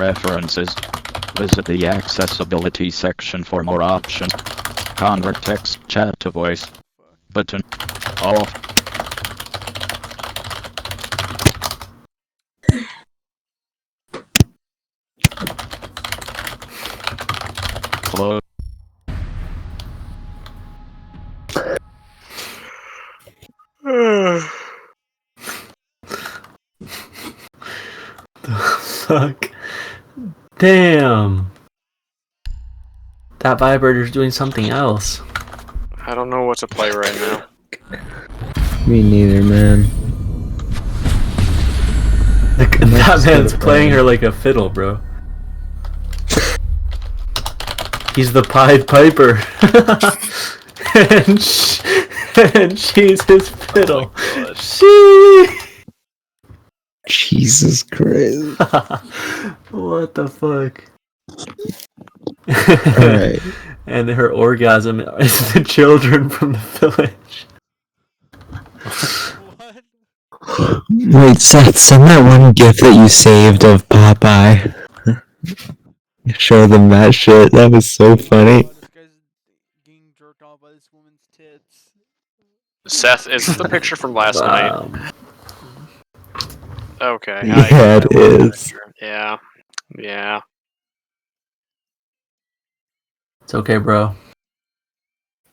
References. Visit the accessibility section for more options. Convert text chat to voice. Button. Off. Close. Fuck. Damn. That vibrator's doing something else. I don't know what to play right now. Me neither, man. That man's playing her like a fiddle, bro. He's the Pied Piper. and she's his fiddle. Jesus Christ. What the fuck? Alright. And her orgasm is the children from the village. Wait, send that one gif that you saved of Popeye. Show them that shit. That was so funny. Seth, is this the picture from last night? Okay. Yeah, it is. Yeah. Yeah. It's okay, bro.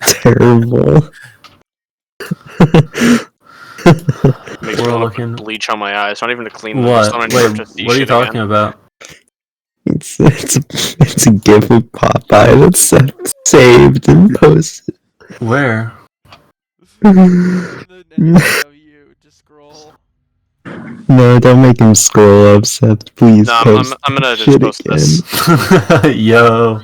Terrible. Makes me want to put bleach on my eyes. Not even to clean them. What? Wait, what are you talking about? It's a gif of Popeye that's saved and posted. Where? No, don't make him scroll up, Seth. Please. No, I'm gonna just post this. Yo.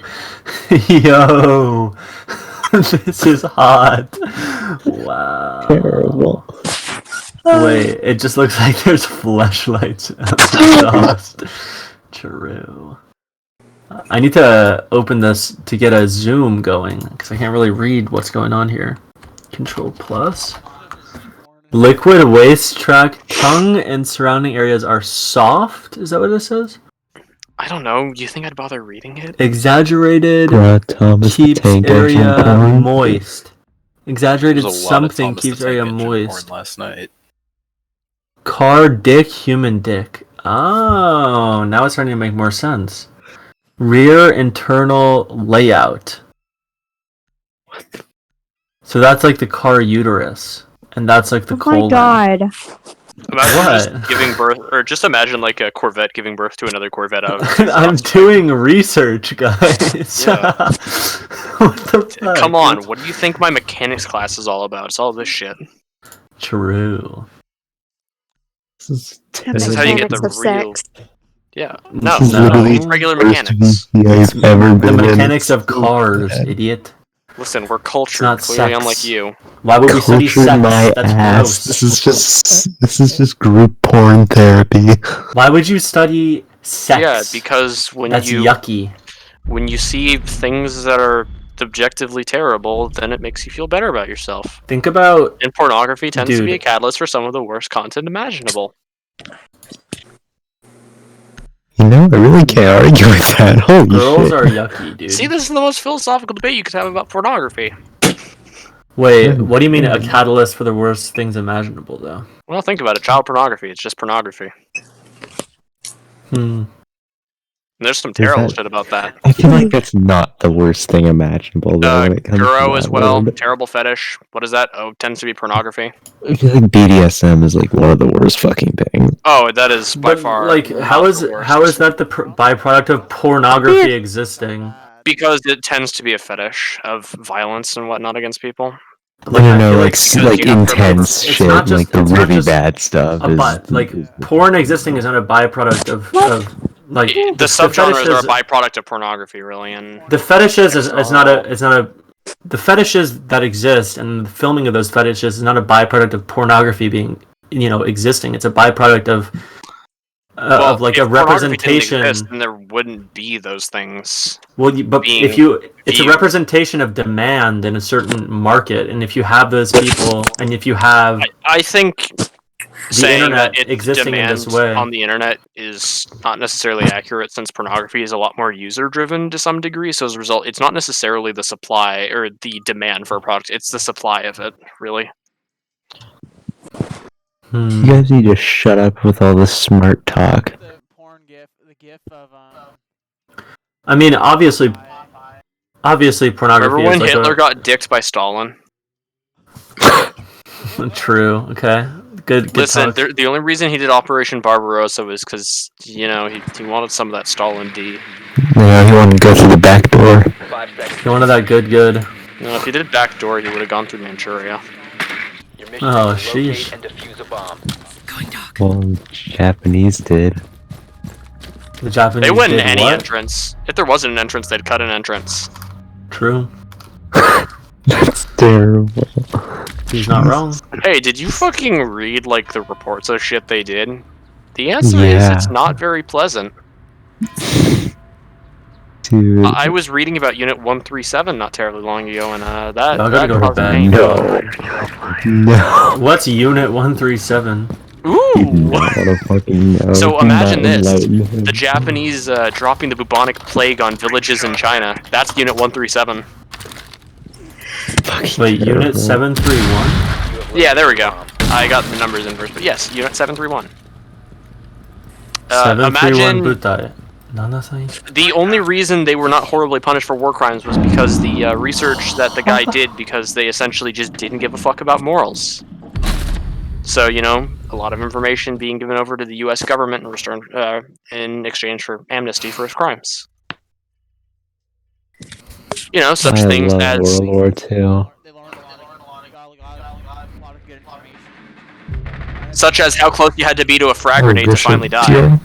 This is hot. Wow. Terrible. Wait, it just looks like there's flashlights exhaust. True. I need to open this to get a zoom going, because I can't really read what's going on here. Control plus. Liquid waste track. Tongue and surrounding areas are soft. Is that what this says? I don't know. Do you think I'd bother reading it? Exaggerated keeps area moist. Exaggerated something keeps area moist. Last night. Car dick, human dick. Oh, now it's starting to make more sense. Rear internal layout. So that's like the car uterus. And that's like the colon. Oh my god. Imagine just giving birth, or just imagine like a Corvette giving birth to another Corvette out. I'm doing research, guys. Yeah. What the fuck? Come on, what do you think my mechanics class is all about? It's all this shit. True. This is how you get the real. Sex. Yeah. No, literally it's regular mechanics. I've ever been The mechanics of cars, idiot. Listen, we're cultured, not clearly sex. unlike you. Why would we study Cultured sex? my That's ass. gross. This is just group porn therapy. Why would you study sex? Yeah, because That's yucky. when you see things that are objectively terrible, then it makes you feel better about yourself. Think about... And pornography tends to be Dude. a catalyst for some of the worst content imaginable. You know, I really can't argue with that. Holy Girls shit. are yucky, dude. See, this is the most philosophical debate you could have about pornography. Wait, what do you mean a catalyst for the worst things imaginable, though? Well, think about it. Child pornography. It's just pornography. Hmm. And there's some terrible shit about that. I feel like that's not the worst thing imaginable, though. When it comes to Guro as that well. word. Terrible fetish. What is that? Oh, tends to be pornography. I feel like BDSM is like one of the worst fucking things. Oh, that is by But, far. like, how is that the byproduct of pornography existing? Because it tends to be a fetish of violence and whatnot against people. I don't know, feel like you have intense it's shit, not just- like the it's not really just bad stuff. Porn existing is not a byproduct of like The subgenres fetishes- are a byproduct of pornography, really, and the fetishes is not a the fetishes that exist and the filming of those fetishes is not a byproduct of pornography being existing. It's a byproduct of like if a pornography didn't representation. exist, then there wouldn't be those things. Well, but being it's a viewed. representation of demand in a certain market, and if you have those people, and if you have, I think saying internet that its existing in demand this way. on the internet is not necessarily accurate, since pornography is a lot more user-driven to some degree. So as a result, it's not necessarily the supply or the demand for a product; it's the supply of it, really. You guys need to shut up with all this smart talk. The porn gif, the gif of I mean, obviously pornography Remember when is like Hitler got dicked by Stalin? True. Okay. Good. Listen, talk. the only reason he did Operation Barbarossa was because he wanted some of that Stalin D. Yeah, he wanted to go through the back door. You wanted that good. If he did backdoor, he would have gone through Manchuria. Oh, sheesh. Well, Japanese did. The Japanese They wouldn't did any what? entrance. If there wasn't an entrance, they'd cut an entrance. True. That's terrible. He's not wrong. Hey, did you fucking read the reports of shit they did? The answer is Yeah. it's not very pleasant. Dude. I was reading about Unit 137 not terribly long ago, and that Y'all gotta go to caused bed. pain. No. What's Unit 137? Ooh! want to fucking know. So Do imagine not this: enlighten him. the Japanese dropping the bubonic plague on villages in China. That's Unit 137. Fucking Wait, terrible. Unit 731? Yeah, there we go. I got the numbers in first, but yes, Unit 731. 731 Imagine butai. Nanasai? the only reason they were not horribly punished for war crimes was because the research that the guy did, because they essentially just didn't give a fuck about morals. So, a lot of information being given over to the U.S. government in exchange for amnesty for his crimes. Such I things love as World War II. they learned a lot of good information. such as how close you had to be to a frag grenade to Bishop, finally die. dear.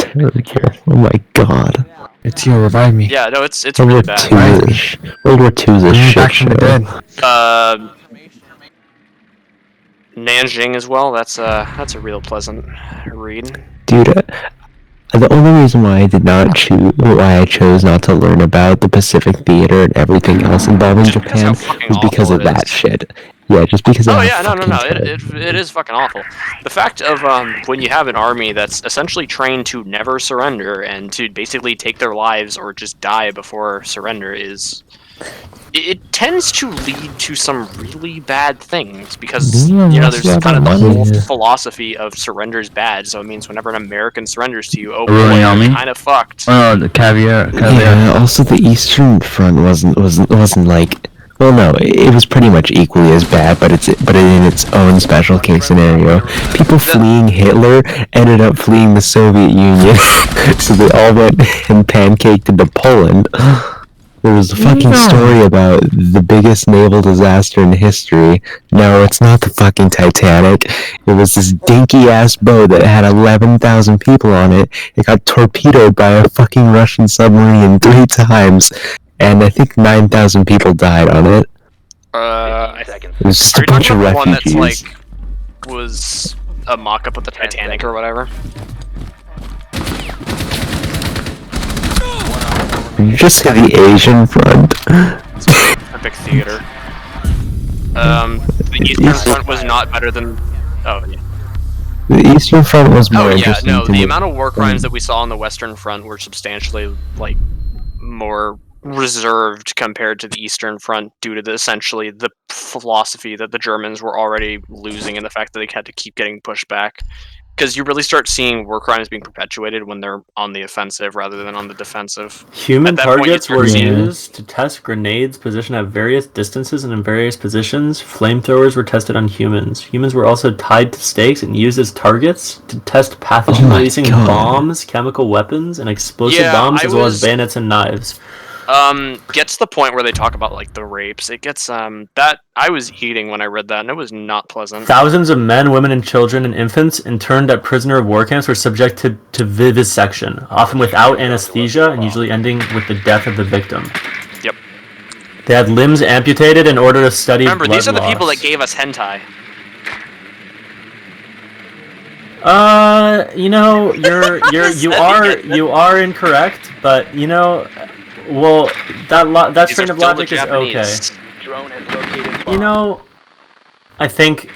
Terrible. Oh my god. It's here, revive me. Yeah, no, it's World War really bad. II is World War II is a Bring me shit back from the show. dead. Nanjing as well. That's a real pleasant read. Dude, the only reason why I chose not to learn about the Pacific Theater and everything else involving Just because how Japan fucking was because awful of it that is. shit. Yeah, just because of Oh how yeah, no. fucking It is fucking awful. The fact of when you have an army that's essentially trained to never surrender and to basically take their lives or just die before surrender is. It tends to lead to some really bad things because Yeah, there's that's kind of the what I whole mean. philosophy of surrender is bad. So it means whenever an American surrenders to you, oh boy, Ruling on you're me? kind of fucked. Oh, the caviar. Yeah, also the Eastern Front wasn't like, well, no, it was pretty much equally as bad, but in its own special case scenario. People fleeing Hitler ended up fleeing the Soviet Union, so they all went and pancaked into Poland. There was a fucking story about the biggest naval disaster in history. No, it's not the fucking Titanic. It was this dinky-ass boat that had 11,000 people on it. It got torpedoed by a fucking Russian submarine 3 times, and I think 9,000 people died on it. It was just Are a you bunch talking of about the one that's refugees. was a mock-up of the Titanic or whatever? You just said the Asian Front. Epic theater. The Eastern Front was not better than. Oh yeah. The Eastern Front was more Oh yeah. interesting No, to the me. amount of war crimes that we saw on the Western Front were substantially more reserved compared to the Eastern Front due to essentially the philosophy that the Germans were already losing and the fact that they had to keep getting pushed back. Because you really start seeing war crimes being perpetuated when they're on the offensive rather than on the defensive. Human At that point, you targets start were seeing- used to test grenades positioned at various distances and in various positions. Flamethrowers were tested on humans. Humans were also tied to stakes and used as targets to test pathogen-releasing God. bombs, chemical weapons, and explosive Yeah, bombs, I as well as was- bayonets and knives. Gets to the point where they talk about the rapes. It gets that I was eating when I read that, and it was not pleasant. Thousands of men, women, and children and infants interned at prisoner of war camps were subjected to vivisection, often without anesthesia and usually ending with the death of the victim. Yep. They had limbs amputated in order to study Remember, blood these are the people loss. that gave us hentai. You are incorrect, but well, that These train are of still the logic is okay. Japanese. I think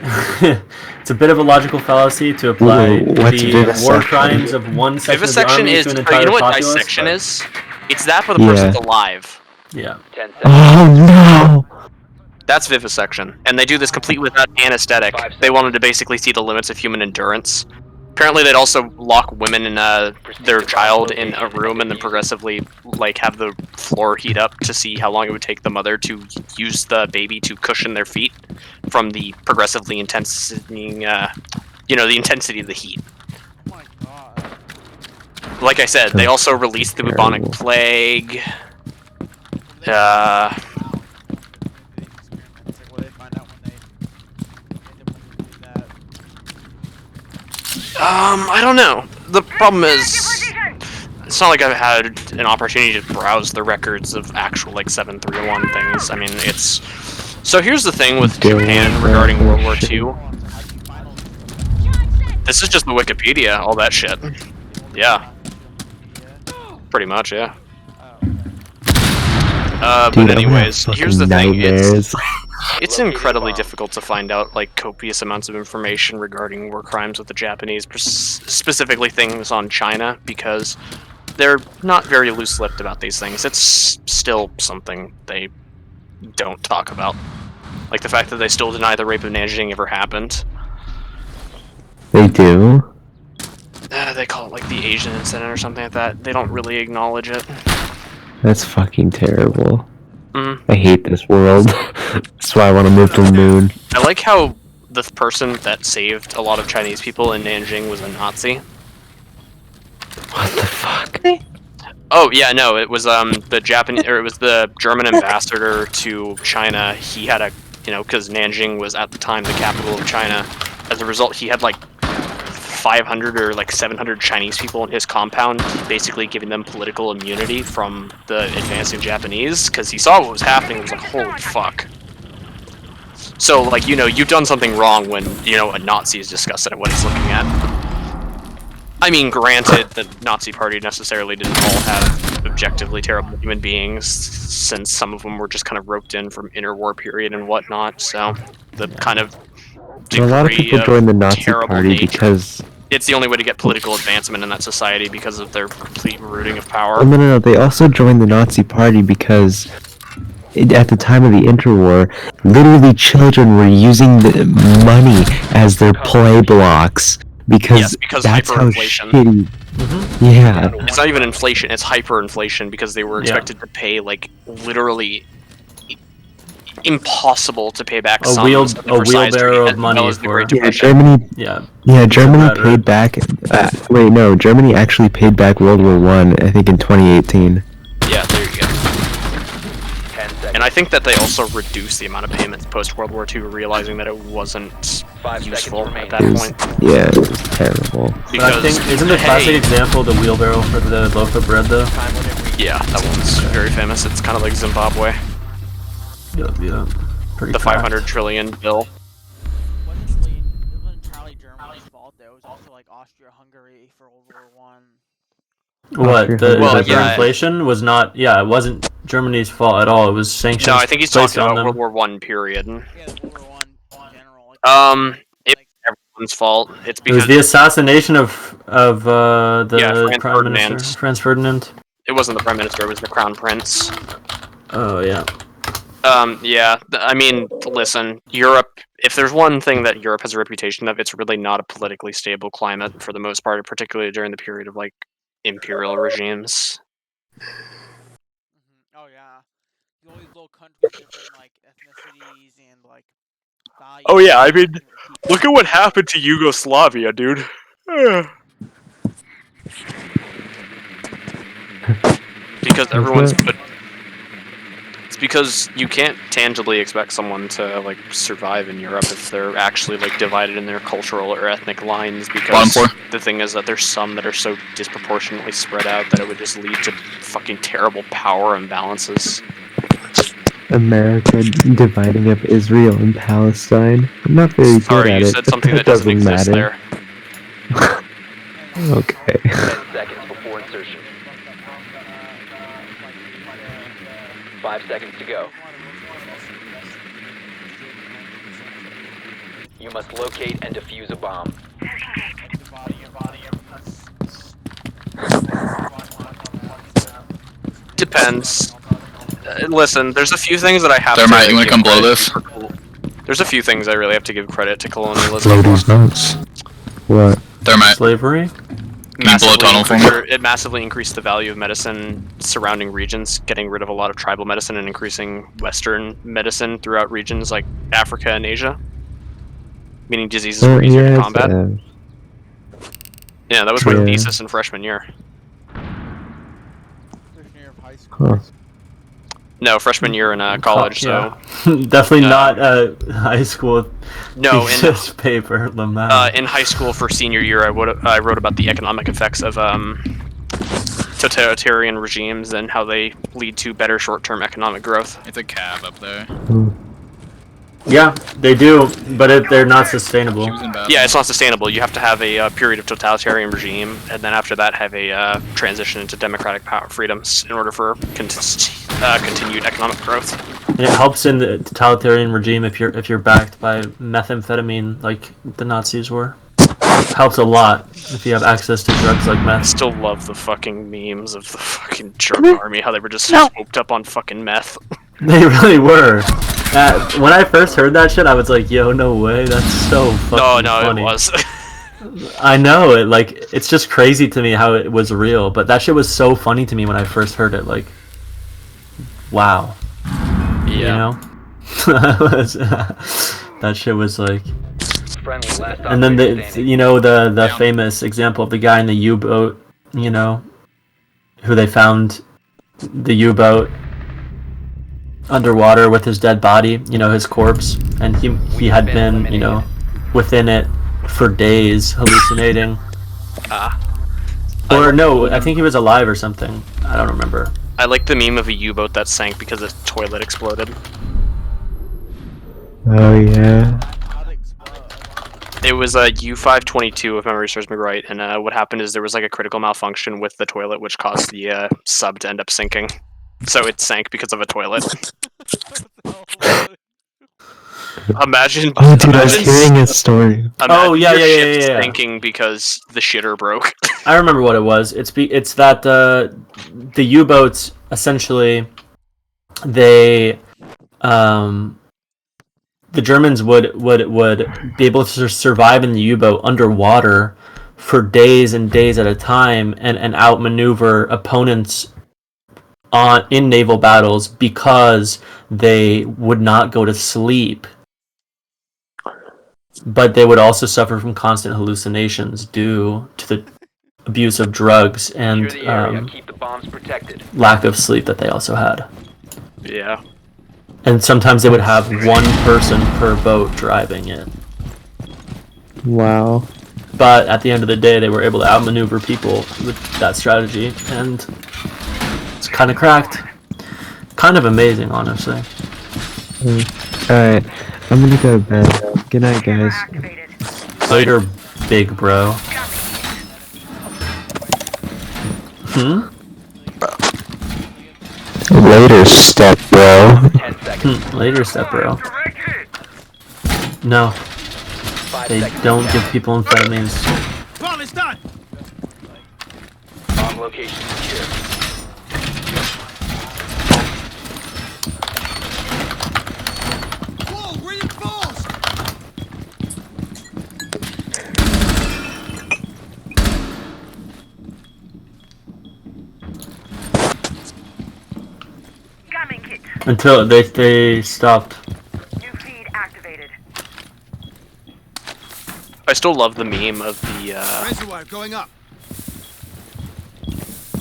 it's a bit of a logical fallacy to apply Whoa, what's the war vivisection? crimes of one section of the Vivisection army is, to an you entire know what populace. dissection but- is? It's that but the person's alive. Yeah. Oh no! That's vivisection. And they do this completely without anesthetic. They wanted to basically see the limits of human endurance. Apparently they'd also lock women in their child in a room and then progressively like have the floor heat up to see how long it would take the mother to use the baby to cushion their feet from the progressively intensifying, the intensity of the heat. Oh my god. Like I said, they also released the bubonic Terrible. plague. What they find out when they do that. I don't know. The problem is, it's not like I've had an opportunity to browse the records of actual like 731 things. I mean, it's so here's the thing with Japan regarding World War II. This is just the Wikipedia, all that shit. Yeah, pretty much, yeah. But Dude, I'm gonna have anyways, here's the fucking thing. nightmares. It's incredibly difficult to find out like copious amounts of information regarding war crimes with the Japanese, specifically things on China, because they're not very loose-lipped about these things. It's still something they don't talk about. Like the fact that they still deny the rape of Nanjing ever happened. They do? They call it like the Asian incident or something like that. They don't really acknowledge it. That's fucking terrible. Mhm. I hate this world. That's why I want to move to the moon. I like how the person that saved a lot of Chinese people in Nanjing was a Nazi. What the fuck? Oh yeah, no, it was the Japanese, or it was the German ambassador to China. He had a, because Nanjing was at the time the capital of China. As a result, he had like 500 or like 700 Chinese people in his compound, basically giving them political immunity from the advancing Japanese, because he saw what was happening and was like, holy fuck. So, like, you've done something wrong when, a Nazi is disgusted at what he's looking at. I mean, granted, the Nazi party necessarily didn't all have objectively terrible human beings, since some of them were just kind of roped in from interwar period and whatnot, so the kind of So a lot of people join the Nazi terrible party nature. because... It's the only way to get political advancement in that society because of their complete rooting of power. Oh, no, they also joined the Nazi party because at the time of the interwar, literally children were using the money as their play blocks because that's how hyperinflation. shitty. Yeah. It's not even inflation, it's hyperinflation because they were expected to pay, like, literally impossible to pay back a wheelbarrow of money for Germany. Yeah, Germany paid back. Germany actually paid back World War I think in 2018. Yeah, there you go. And I think that they also reduced the amount of payments post World War II, realizing that it wasn't useful at that point. Yeah, it was terrible. But I think, isn't the classic example the wheelbarrow for the loaf of bread though? Yeah, that one's very famous. It's kind of like Zimbabwe. Yeah. Pretty the 500 trillion bill. It wasn't entirely Germany's fault though. It was also like Austria-Hungary for World War I. What the inflation was not? Yeah, it wasn't Germany's fault at all. It was sanctions. No, I think he's talking about World War I period. Yeah, World War I in general. It's everyone's fault. It's because it was the assassination of the Prime Ferdinand. Minister, Franz Ferdinand. It wasn't the Prime Minister. It was the Crown Prince. Oh yeah. Yeah, I mean, listen, Europe, if there's one thing that Europe has a reputation of, it's really not a politically stable climate for the most part, particularly during the period of, like, imperial regimes. Oh, yeah. All these little countries with different, like, ethnicities and, like, values. Oh, yeah, I mean, look at what happened to Yugoslavia, dude. Because everyone's put... Because you can't tangibly expect someone to, like, survive in Europe if they're actually, like, divided in their cultural or ethnic lines, because the thing is that there's some that are so disproportionately spread out that it would just lead to fucking terrible power imbalances. America dividing up Israel and Palestine. I'm not very good at it. Sorry, you said something that doesn't exist there. Okay. 10 seconds before insertion. 5 seconds to go. You must locate and defuse a bomb. Depends. Listen, there's a few things that I have Thermite, to you wanna give come blow credit this? for There's a few things I really have to give credit to colonialism Blow for. these notes. What? Thermite. Slavery? Can you blow a tunnel for me? It massively increased the value of medicine surrounding regions, getting rid of a lot of tribal medicine and increasing Western medicine throughout regions like Africa and Asia. Meaning diseases were easier to combat. Yeah, that was my Yeah. thesis in freshman year. Freshman year of high school. Huh. No, freshman year in college, so... Definitely not high school No, thesis paper, Lamau. in high school for senior year, I wrote about the economic effects of totalitarian regimes and how they lead to better short-term economic growth. It's a cab up there. Yeah, they do, but they're not sustainable. She was in bathroom. Yeah, it's not sustainable. You have to have a period of totalitarian regime, and then after that have a transition into democratic power freedoms in order for continued economic growth. And it helps in the totalitarian regime if you're backed by methamphetamine like the Nazis were. Helps a lot if you have access to drugs like I meth. still love the fucking memes of the fucking German army, how they were just smoked up on fucking meth. They really were. When I first heard that shit, I was like, "Yo, no way! That's so fucking funny." It was. I know it. Like, it's just crazy to me how it was real. But that shit was so funny to me when I first heard it. Like, wow. Yeah. You know? That shit was like. Friendly last And then operator the standing. the famous example of the guy in the U-boat, who they found the U-boat underwater with his dead body, his corpse, and he had been, within it for days hallucinating. Or no, I think he was alive or something. I don't remember. I like the meme of a U-boat that sank because its toilet exploded. Oh yeah. How'd it explode? It was a U-522, if memory serves me right, and what happened is there was like a critical malfunction with the toilet, which caused the sub to end up sinking. So it sank because of a toilet. Imagine. Oh dude, I was imagine- hearing a story. Oh, yeah, your yeah, ship yeah. sinking because the shitter broke. I remember what it was. It's that the U-boats essentially the Germans would be able to survive in the U-boat underwater for days and days at a time and outmaneuver opponents in naval battles because they would not go to sleep. But they would also suffer from constant hallucinations due to the abuse of drugs and Secure the area. Keep the bombs protected. lack of sleep that they also had. Yeah. And sometimes they would have one person per boat driving it. Wow. But at the end of the day, they were able to outmaneuver people with that strategy, and it's kind of cracked. Kind of amazing, honestly. Alright, I'm gonna go to bed now. Good night, guys. Later, big bro. Later, step bro. 10 seconds. Later, step bro. No, 5 they seconds. don't give people amphetamines. Bomb location secure. Until they stopped. I still love the meme of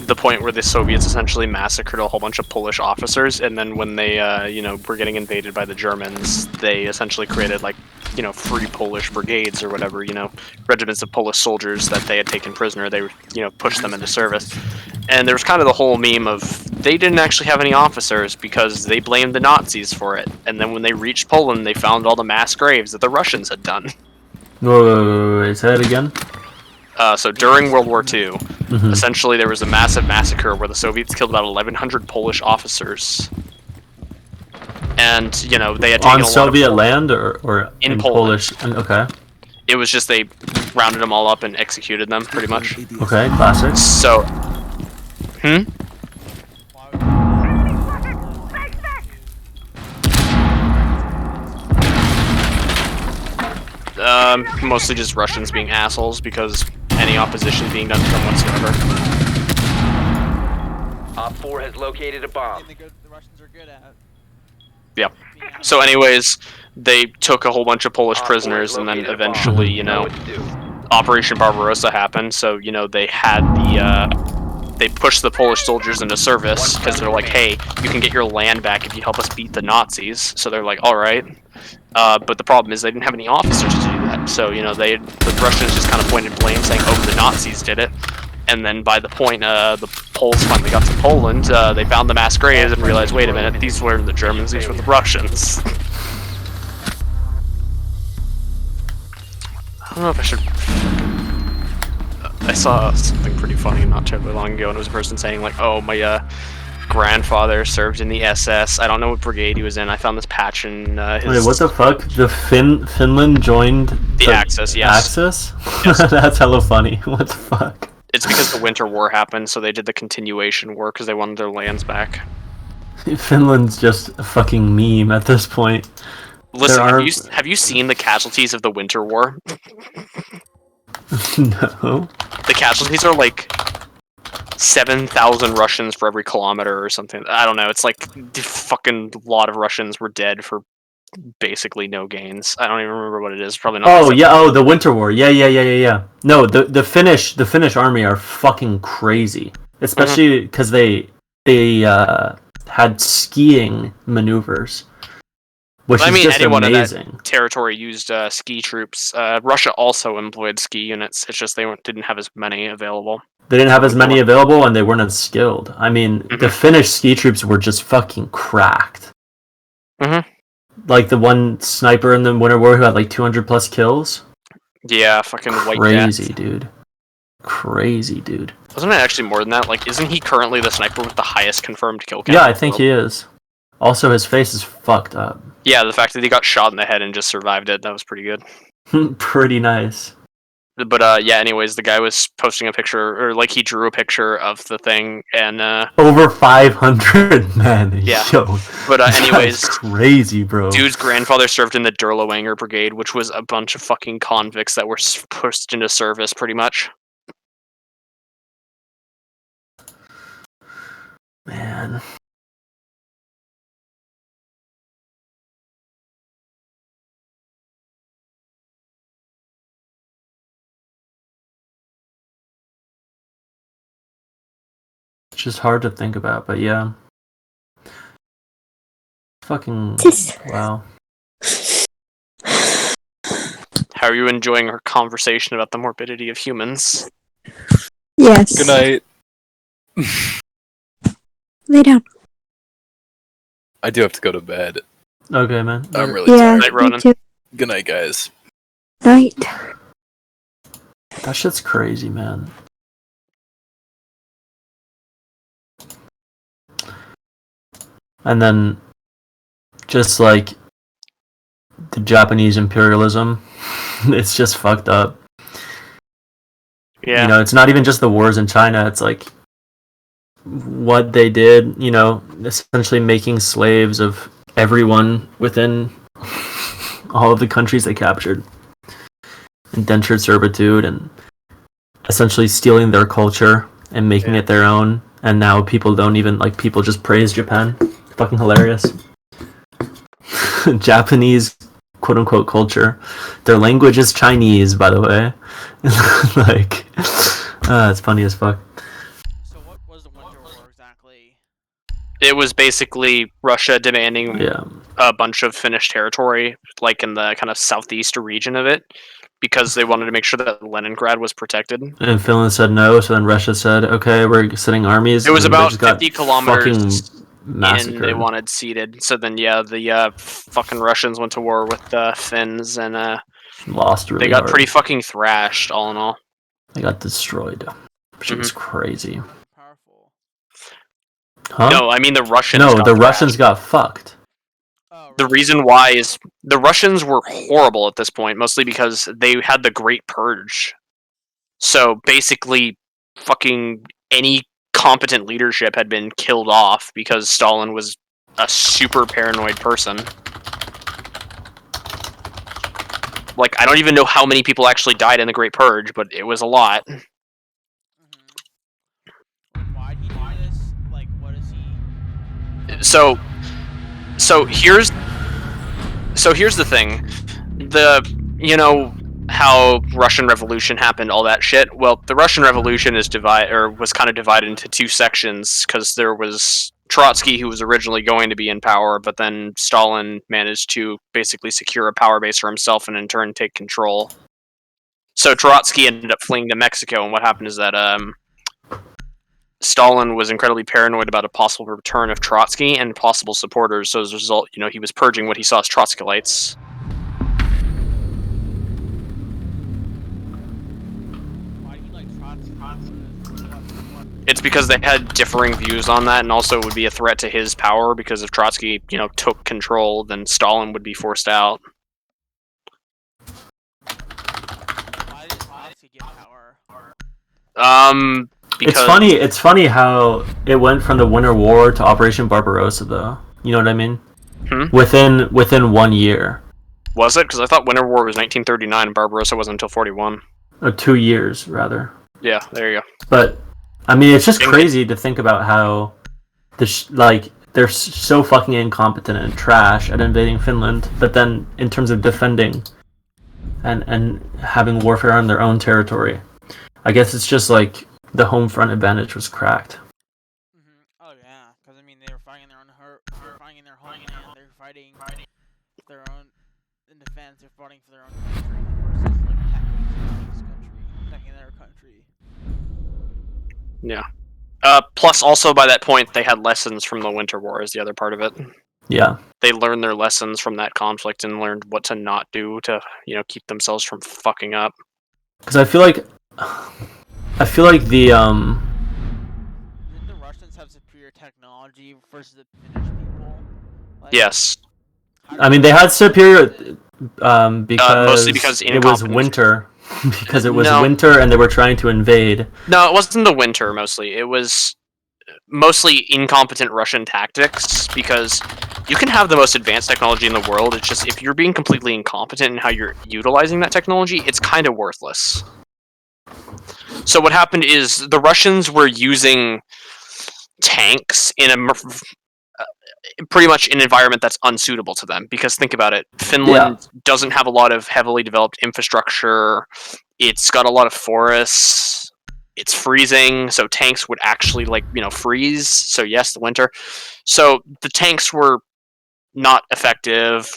the point where the Soviets essentially massacred a whole bunch of Polish officers, and then when they, were getting invaded by the Germans, they essentially created free Polish brigades or whatever, regiments of Polish soldiers that they had taken prisoner. They, pushed them into service, and there was kind of the whole meme of they didn't actually have any officers because they blamed the Nazis for it, and then when they reached Poland, they found all the mass graves that the Russians had done. Wait, say that again? So during World War II, Mhm. essentially there was a massive massacre where the Soviets killed about 1,100 Polish officers. and they had taken On a lot Soviet of land or In Polish? Okay. It was just they rounded them all up and executed them, pretty much. Okay, classic. So, mostly just Russians being assholes because any opposition being done to them whatsoever. Op 4 has located a bomb. The Russians are good at. Yep. So, anyways, they took a whole bunch of Polish Op 4 has prisoners, and then located a bomb. eventually, Know what to do. Operation Barbarossa happened. So, they had they pushed the Polish soldiers into service because they're like, hey, you can get your land back if you help us beat the Nazis. So they're like, all right. But the problem is they didn't have any officers to do that. So, the Russians just kind of pointed blame, saying, oh, the Nazis did it. And then by the point the Poles finally got to Poland, they found the mass graves and realized, wait a minute, these weren't the Germans, these were the Russians. I don't know if I should... I saw something pretty funny not terribly long ago, and it was a person saying, like, oh, my grandfather served in the SS. I don't know what brigade he was in. I found this patch in his... Wait, what the fuck? The Finland joined the Axis, yes. Axis? Yes. That's hella funny. What the fuck? It's because the Winter War happened, so they did the continuation war because they wanted their lands back. Finland's just a fucking meme at this point. Listen, There have you seen the casualties of the Winter War? No. The casualties are like 7,000 Russians for every kilometer or something. I don't know. It's like a fucking lot of Russians were dead for basically no gains. I don't even remember what it is. Probably not. Oh yeah. Oh, the Winter War. Yeah. No, the Finnish army are fucking crazy, especially because they had skiing maneuvers, which is just anyone amazing. in that territory used ski troops. Russia also employed ski units. It's just they didn't have as many available. They didn't have as many available, and they weren't as skilled. I mean, the Finnish ski troops were just fucking cracked. Like the one sniper in the Winter War who had like 200 plus kills. Yeah, fucking White Crazy, Death. dude. Crazy, dude. Wasn't it actually more than that? Like, isn't he currently the sniper with the highest confirmed kill count? Yeah, I think he is. Also, his face is fucked up. Yeah, the fact that he got shot in the head and just survived it, that was pretty good. Pretty nice. But, yeah, anyways, the guy was posting a picture, or, like, he drew a picture of the thing, and, Over 500 men. Yeah. Yo, but, anyways... that's crazy, bro. Dude's grandfather served in the Durlawanger Brigade, which was a bunch of fucking convicts that were pushed into service, pretty much. Man. It's just hard to think about, but yeah. Fucking wow. How are you enjoying our conversation about the morbidity of humans? Yes. Good night. Lay down. I do have to go to bed. Okay, man. I'm really Yeah. tired. Night, Ronan. Me too. Good night, guys. Night. That shit's crazy, man. And then, just like the Japanese imperialism, it's just fucked up. Yeah. You know, it's not even just the wars in China, it's like what they did, you know, essentially making slaves of everyone within all of the countries they captured. Indentured servitude and essentially stealing their culture and making it their own. And now people don't even, like, people just praise Japan. Fucking hilarious. Japanese quote-unquote culture. Their language is Chinese, by the way. Like, it's funny as fuck. So what was the Winter War exactly? It was basically Russia demanding Yeah. a bunch of Finnish territory, like in the kind of southeast region of it, because they wanted to make sure that Leningrad was protected. And Finland said no, so then Russia said, okay, we're sending armies. It was and they about just got 50 kilometers fucking in, massacred. they wanted ceded. So then, yeah, the fucking Russians went to war with the Finns, and Lost really they got hard. pretty fucking thrashed, all in all. They got destroyed. Shit was crazy. Powerful. Huh? No, I mean the Russians. No, got the thrashed. Russians got fucked. The reason why is the Russians were horrible at this point, mostly because they had the Great Purge. So basically, fucking any competent leadership had been killed off because Stalin was a super paranoid person. Like, I don't even know how many people actually died in the Great Purge, but it was a lot. Why did he do this? Like, what is he? So here's the thing. You know how Russian Revolution happened, all that shit. Well, the Russian Revolution was kind of divided into two sections because there was Trotsky, who was originally going to be in power, but then Stalin managed to basically secure a power base for himself and in turn take control. So Trotsky ended up fleeing to Mexico, and what happened is that Stalin was incredibly paranoid about a possible return of Trotsky and possible supporters. So as a result, he was purging what he saw as Trotskyites. Why do you like Trotsky? It's because they had differing views on that, and also it would be a threat to his power, because if Trotsky, took control, then Stalin would be forced out. Why did Trotsky get power? Because It's funny how it went from the Winter War to Operation Barbarossa, though. You know what I mean? Within 1 year. Was it? Because I thought Winter War was 1939 and Barbarossa wasn't until 41. Or 2 years, rather. Yeah, there you go. But, I mean, it's just crazy to think about how they're so fucking incompetent and trash at invading Finland, but then in terms of defending and having warfare on their own territory, I guess it's just like the home front advantage was cracked. Oh yeah, because I mean they were fighting their own they were fighting in their homeland. They were fighting their own in defense. They're fighting for their own country versus like attacking their country. Yeah. Plus, also by that point, they had lessons from the Winter War is the other part of it. Yeah. They learned their lessons from that conflict and learned what to not do to, keep themselves from fucking up. Because I feel like the Didn't the Russians have superior technology versus the Finnish people? Like, Yes. I mean, they had superior because mostly because it was incompetent. winter. Because it was No. winter and they were trying to invade. No, it wasn't the winter mostly. It was mostly incompetent Russian tactics, because you can have the most advanced technology in the world. It's just if you're being completely incompetent in how you're utilizing that technology, it's kind of worthless. So what happened is the Russians were using tanks in pretty much an environment that's unsuitable to them, because think about it, Finland doesn't have a lot of heavily developed infrastructure, it's got a lot of forests, it's freezing, so tanks would actually freeze. So yes, the winter, so the tanks were not effective.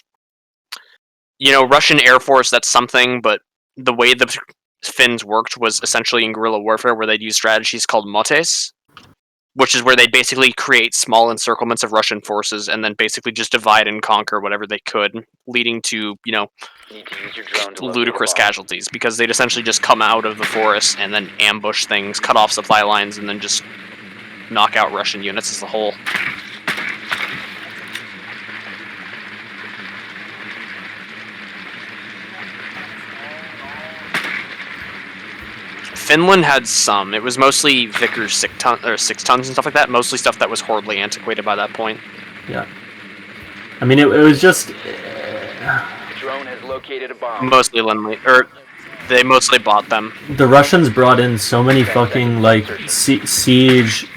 Russian Air Force, that's something, but the way the Finns worked was essentially in guerrilla warfare, where they'd use strategies called motes, which is where they basically create small encirclements of Russian forces and then basically just divide and conquer whatever they could, leading to, Need to use your drone to locate ludicrous a bomb. casualties, because they'd essentially just come out of the forest and then ambush things, cut off supply lines, and then just knock out Russian units as a whole. Finland had some. It was mostly Vickers 6 tons and stuff like that. Mostly stuff that was horribly antiquated by that point. Yeah. I mean, it was just. Drone has located a bomb. Mostly Lindley, or they mostly bought them. The Russians brought in so many fucking siege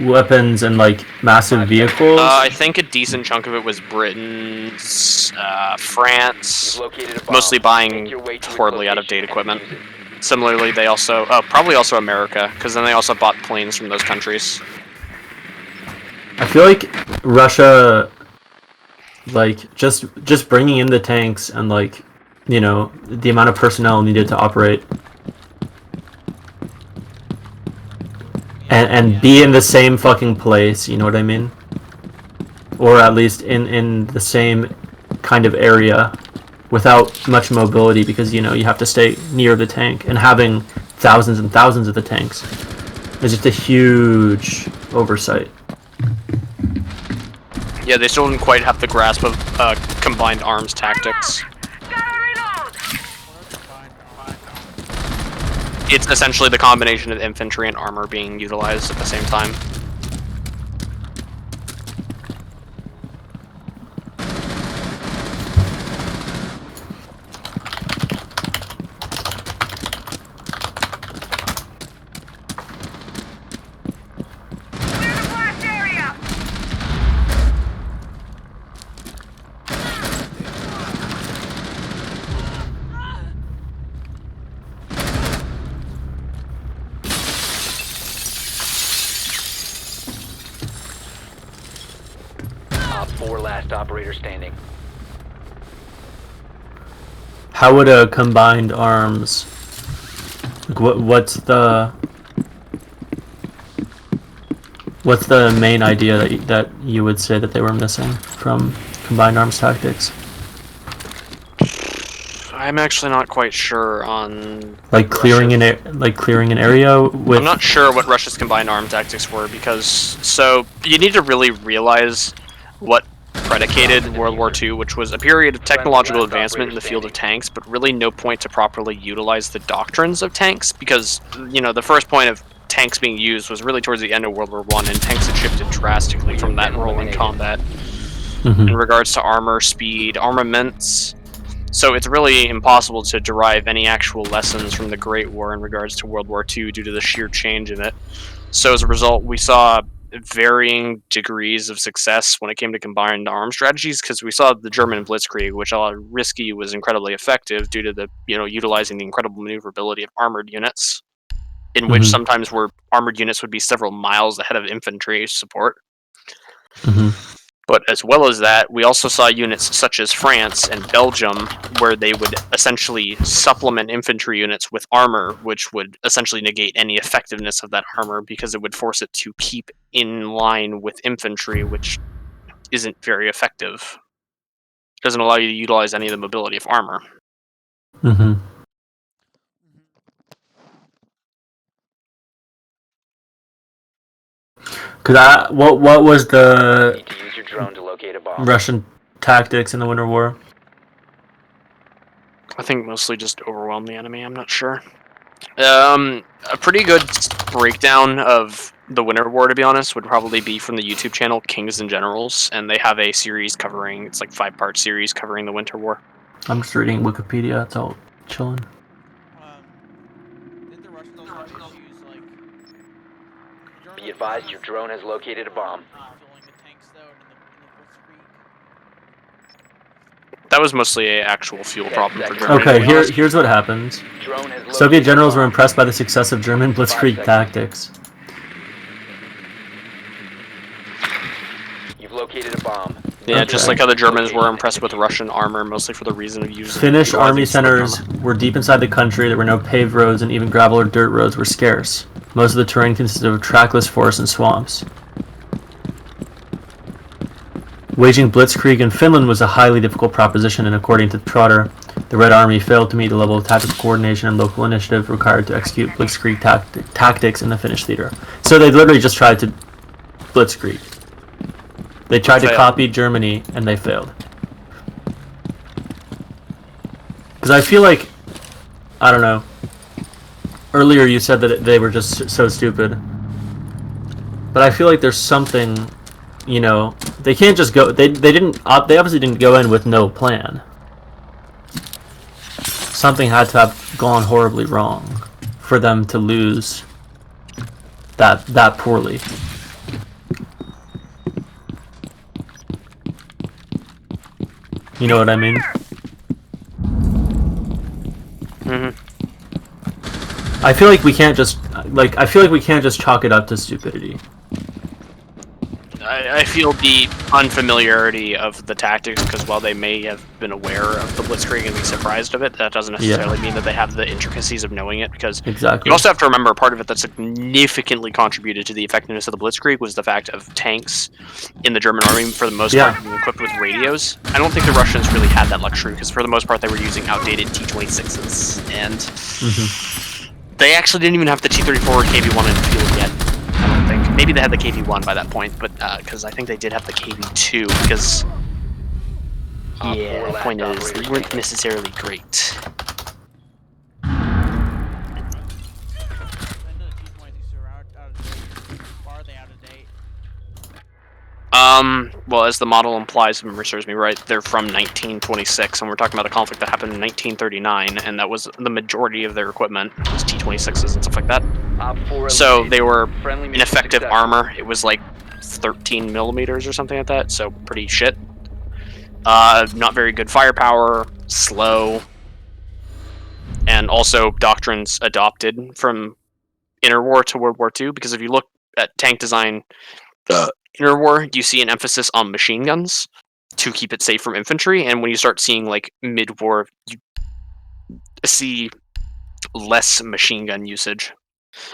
weapons and massive vehicles. I think a decent chunk of it was Britain's, France, Located a bomb. mostly Make buying your way to its horribly location out-of-date and equipment. defuse it. Similarly, they also, probably also America, because then they also bought planes from those countries. I feel like Russia, just bringing in the tanks and the amount of personnel needed to operate and be in the same fucking place, you know what I mean? Or at least in the same kind of area without much mobility, because you have to stay near the tank, and having thousands and thousands of the tanks is just a huge oversight. Yeah, they still didn't quite have the grasp of combined arms tactics. It's essentially the combination of infantry and armor being utilized at the same time. Op 4 last operator standing. How would a combined arms? Like, what's the main idea that you would say that they were missing from combined arms tactics? I'm actually not quite sure on Like clearing an area with. I'm not sure what Russia's combined arm tactics were so you need to really realize what predicated World War II, which was a period of technological advancement in the field of tanks, but really no point to properly utilize the doctrines of tanks, because the first point of tanks being used was really towards the end of World War I, and tanks had shifted drastically from that role in combat in regards to armor, speed, armaments. So it's really impossible to derive any actual lessons from the Great War in regards to World War II due to the sheer change in it. So as a result, we saw varying degrees of success when it came to combined arms strategies, because we saw the German Blitzkrieg, which risky was incredibly effective due to the utilizing the incredible maneuverability of armored units, in which sometimes armored units would be several miles ahead of infantry support. But as well as that, we also saw units such as France and Belgium, where they would essentially supplement infantry units with armor, which would essentially negate any effectiveness of that armor, because it would force it to keep in line with infantry, which isn't very effective. It doesn't allow you to utilize any of the mobility of armor. Cause what was the Need to use your drone to locate a bomb. Russian tactics in the Winter War? I think mostly just overwhelm the enemy, I'm not sure. A pretty good breakdown of the Winter War, to be honest, would probably be from the YouTube channel Kings and Generals, and they have a series covering, it's like 5-part series covering the Winter War. I'm just reading Wikipedia, it's all chilling. Did the Russians also use like? Be advised your drone has located a bomb. Filling the tanks though in the Blitzkrieg. That was mostly a actual fuel problem for Germany. Okay, here's what happens. Drone has Soviet located generals a were bomb. impressed by the success of German Blitzkrieg tactics. You've located a bomb. Yeah, just like how the Germans were impressed with Russian armor, mostly for the reason of using. Finnish utilizing army centers armor. were deep inside the country. There were no paved roads, and even gravel or dirt roads were scarce. Most of the terrain consisted of trackless forests and swamps. Waging blitzkrieg in Finland was a highly difficult proposition, and according to Trotter, the Red Army failed to meet the level of tactical coordination and local initiative required to execute blitzkrieg tactics in the Finnish theater. So they literally just tried to blitzkrieg. They tried to copy Germany, and they failed. Because I feel like, I don't know, earlier you said that they were just so stupid. But I feel like there's something, they can't just go, they obviously didn't go in with no plan. Something had to have gone horribly wrong for them to lose that poorly. You know what I mean? I feel like we can't just chalk it up to stupidity. I feel the unfamiliarity of the tactics, because while they may have been aware of the Blitzkrieg and be surprised of it, that doesn't necessarily mean that they have the intricacies of knowing it, because you also have to remember part of it that significantly contributed to the effectiveness of the Blitzkrieg was the fact of tanks in the German army, for the most part, being equipped with radios. I don't think the Russians really had that luxury, because for the most part they were using outdated T-26s, and they actually didn't even have the T-34 or KB-1 in the field yet, I don't think. maybe they had the KV-1 by that point, but because I think they did have the KV-2. Because yeah, the point is they weren't necessarily great. I know the T-26s are out of date. Why are they out of date? Well, as the model implies, if memory serves me right, they're from 1926, and we're talking about a conflict that happened in 1939, and that was the majority of their equipment was T-26s and stuff like that. So they were ineffective armor. It was like 13 millimeters or something like that, so pretty shit. Not very good firepower, slow, and also doctrines adopted from interwar to World War II, because if you look at tank design interwar, you see an emphasis on machine guns to keep it safe from infantry, and when you start seeing like mid-war, you see less machine gun usage.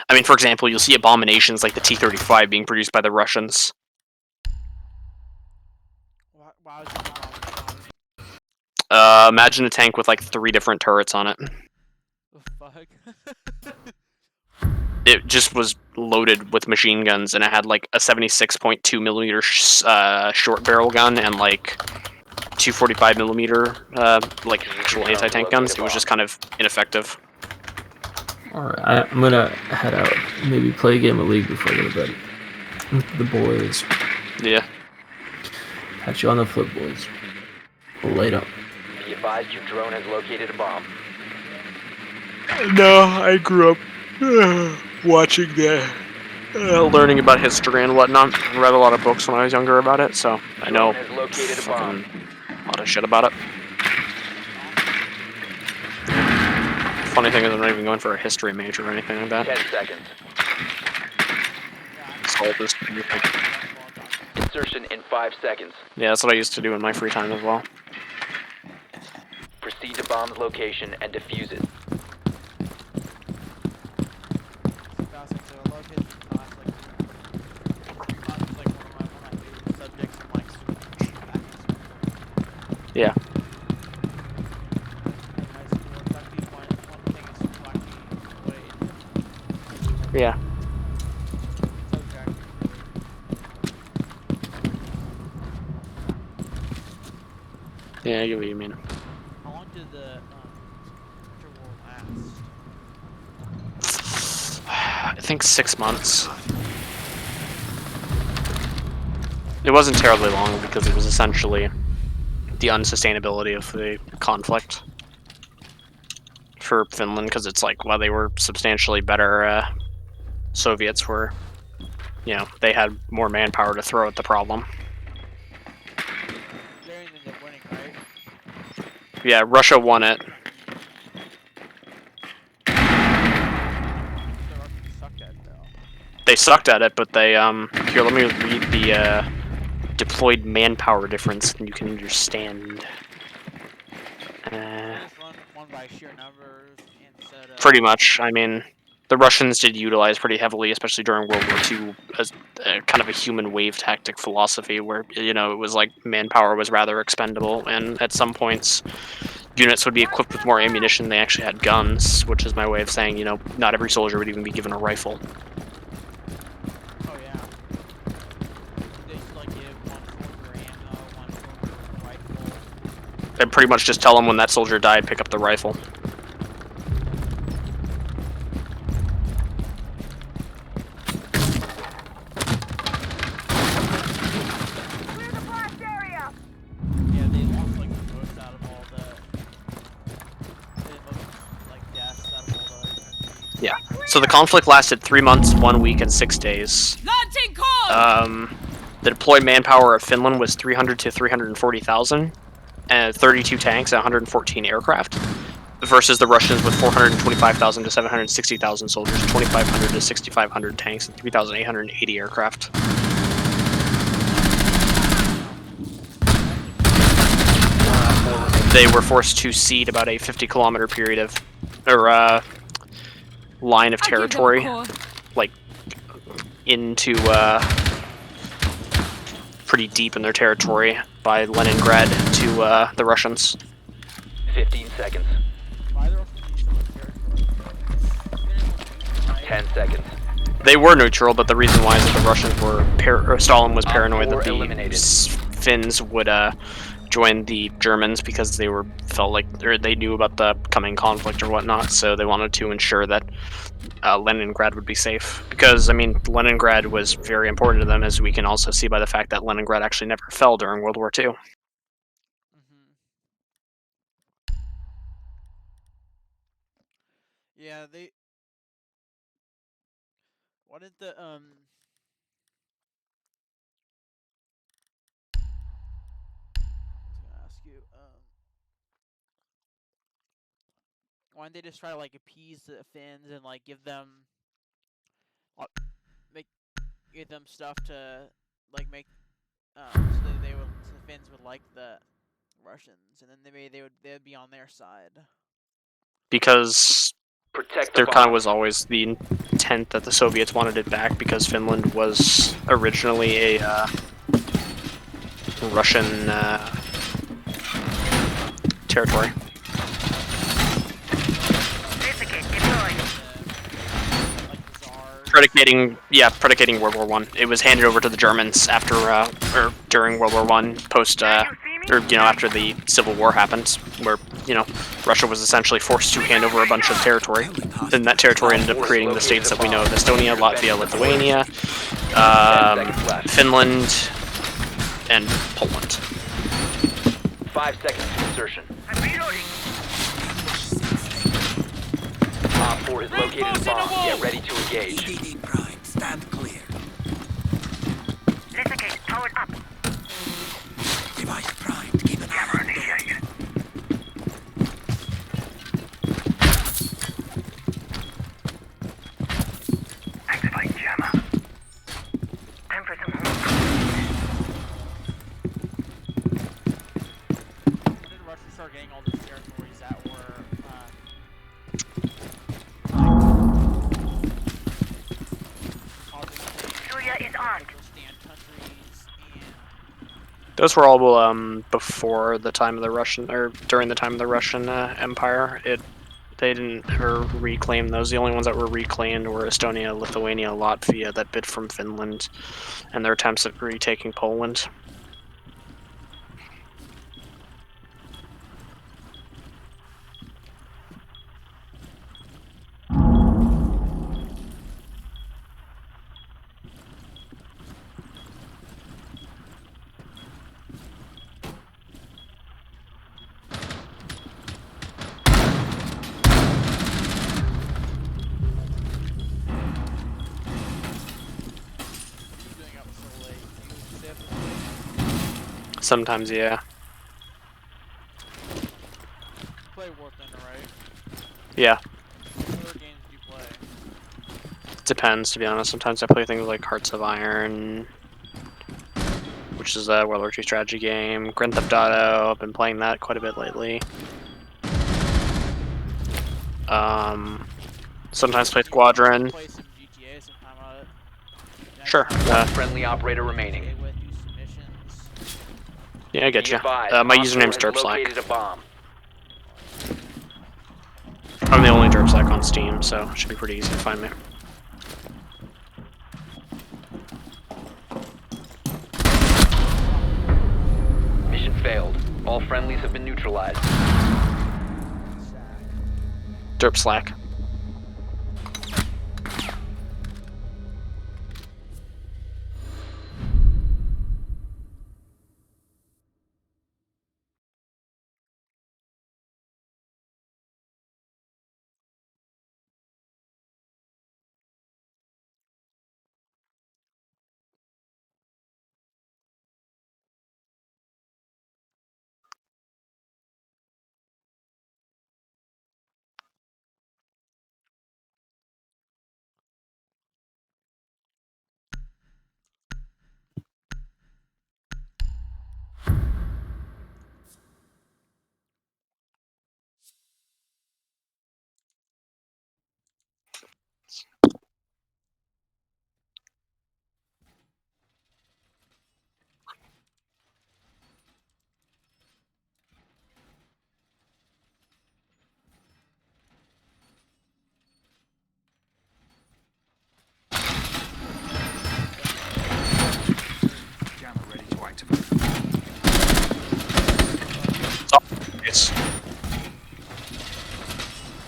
I mean, for example, you'll see abominations like the T-35 being produced by the Russians. Why was it an Imagine a tank with like 3 different turrets on it. The fuck? It just was loaded with machine guns, and it had like a 76.2 millimeter short barrel gun and like 245 millimeter like actual anti-tank guns. It was just kind of ineffective. Alright, I'm gonna head out. Maybe play a game of League before I go to bed. With the boys. Yeah. Catch you on the flip, boys. Later. Be advised your drone has located a bomb. No, I grew up watching the learning about history and whatnot. I read a lot of books when I was younger about it, so I know Drone has located a bomb. fucking a lot of shit about it. Funny thing is, I'm not even going for a history major or anything like that. 10 seconds. It's all just Insertion in 5 seconds. yeah, that's what I used to do in my free time as well. Proceed to bomb's location and defuse it. Yeah. Yeah. Yeah, I get what you mean. How long did the interwar last? I think 6 months. It wasn't terribly long because it was essentially the unsustainability of the conflict for Finland, because it's like, while they were substantially better, Soviets were, you know, they had more manpower to throw at the problem. They ended up winning, right? Yeah, Russia won it. The Russians sucked at it, though. They sucked at it, but they, here, let me read the, deployed manpower difference, and you can understand. They just won by sheer numbers instead of... Pretty much. I mean, the Russians did utilize pretty heavily, especially during World War II, as kind of a human wave tactic philosophy where, you know, it was like manpower was rather expendable, and at some points, units would be equipped with more ammunition. They actually had guns, which is my way of saying, you know, not every soldier would even be given a rifle. Oh, yeah. They just, like, give one soldier ammo, one soldier rifle. I'd pretty much just tell them when that soldier died, pick up the rifle. Yeah, they lost, like, the most out of all the... They most, like, deaths out of all the... Yeah. So the conflict lasted 3 months, 1 week, and 6 days. The deployed manpower of Finland was 300 to 340,000, and 32 tanks and 114 aircraft, versus the Russians with 425,000 to 760,000 soldiers, 2,500 to 6,500 tanks, and 3,880 aircraft. They were forced to cede about a 50-kilometer period of, or line of territory, like into pretty deep in their territory by Leningrad to the Russians. 15 seconds. Why are the Russians using so much territory? 10 seconds. They were neutral, but the reason why is that the Russians were or Stalin was paranoid that the eliminated. Finns would join the Germans because they felt like or they knew about the coming conflict or whatnot. So they wanted to ensure that Leningrad would be safe. Because I mean, Leningrad was very important to them, as we can also see by the fact that Leningrad actually never fell during World War II. Mm-hmm. Yeah, they. Why did the I was gonna ask you why didn't they just try to like appease the Finns and like give them make give them stuff to like make so that so the Finns would like the Russians and then they would be on their side. Because Protect the there kind of bomb. was always the intent that the Soviets wanted it back because Finland was originally a Russian territory. Predicating World War One. It was handed over to the Germans after or during World War One, post or after the Civil War happened, where Russia was essentially forced to hand over a bunch of territory. Then that territory ended up creating the states that we know of: Estonia, Latvia, Lithuania, Finland, and Poland. 5 seconds to insertion. Op 4 has located a bomb. Get ready to engage. EDD Prime, stand clear. Litigate, powered up. Device primed, keep an eye on the door. Activate jammer. Time for some home. When did Russia start getting all these territories that were Surya is armed. stand countries and Those were all before the time of the Russian, or during the time of the Russian Empire. They didn't ever reclaim those. The only ones that were reclaimed were Estonia, Lithuania, Latvia that bit from Finland, and their attempts at retaking Poland. doing up so late. You stay up this late. Sometimes, yeah. Play War Thunder, right? Yeah. What other games do you play? It depends, to be honest. Sometimes I play things like Hearts of Iron, which is a World War II strategy game. Grand Theft Auto, I've been playing that quite a bit lately. Sometimes play Squadron. Play some GTA sometime on it. Sure. Friendly operator remaining. GTA with, do some missions. Yeah, I get Be you. advised, My Op 4 username's has Derpslack. located a bomb. I'm the only Derpslack on Steam, so it should be pretty easy to find me. Mission failed. All friendlies have been neutralized. Derpslack.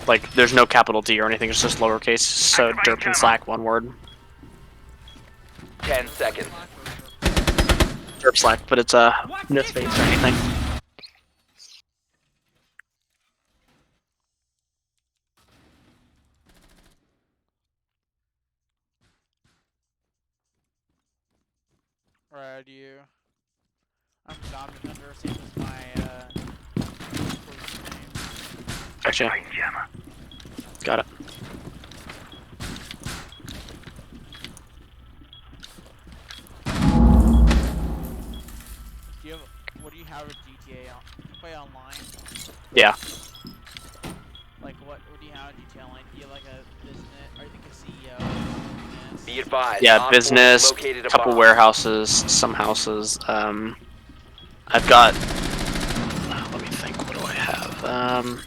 Like, there's no capital D or anything, it's just lowercase, so derp and slack, one word. 10 seconds. Derp slack, but it's no space or anything. Right, you. I'm Zombie Hunter, same as my, police name. Gotcha. Got it. What do you have with GTA on? Do you play online? Yeah. Like, what do you have with GTA Online? Do you have, like, a business, or you think a CEO? Be advised. Yeah, Op 4 business, located a couple bomb. warehouses, some houses. I've got. Let me think. What do I have?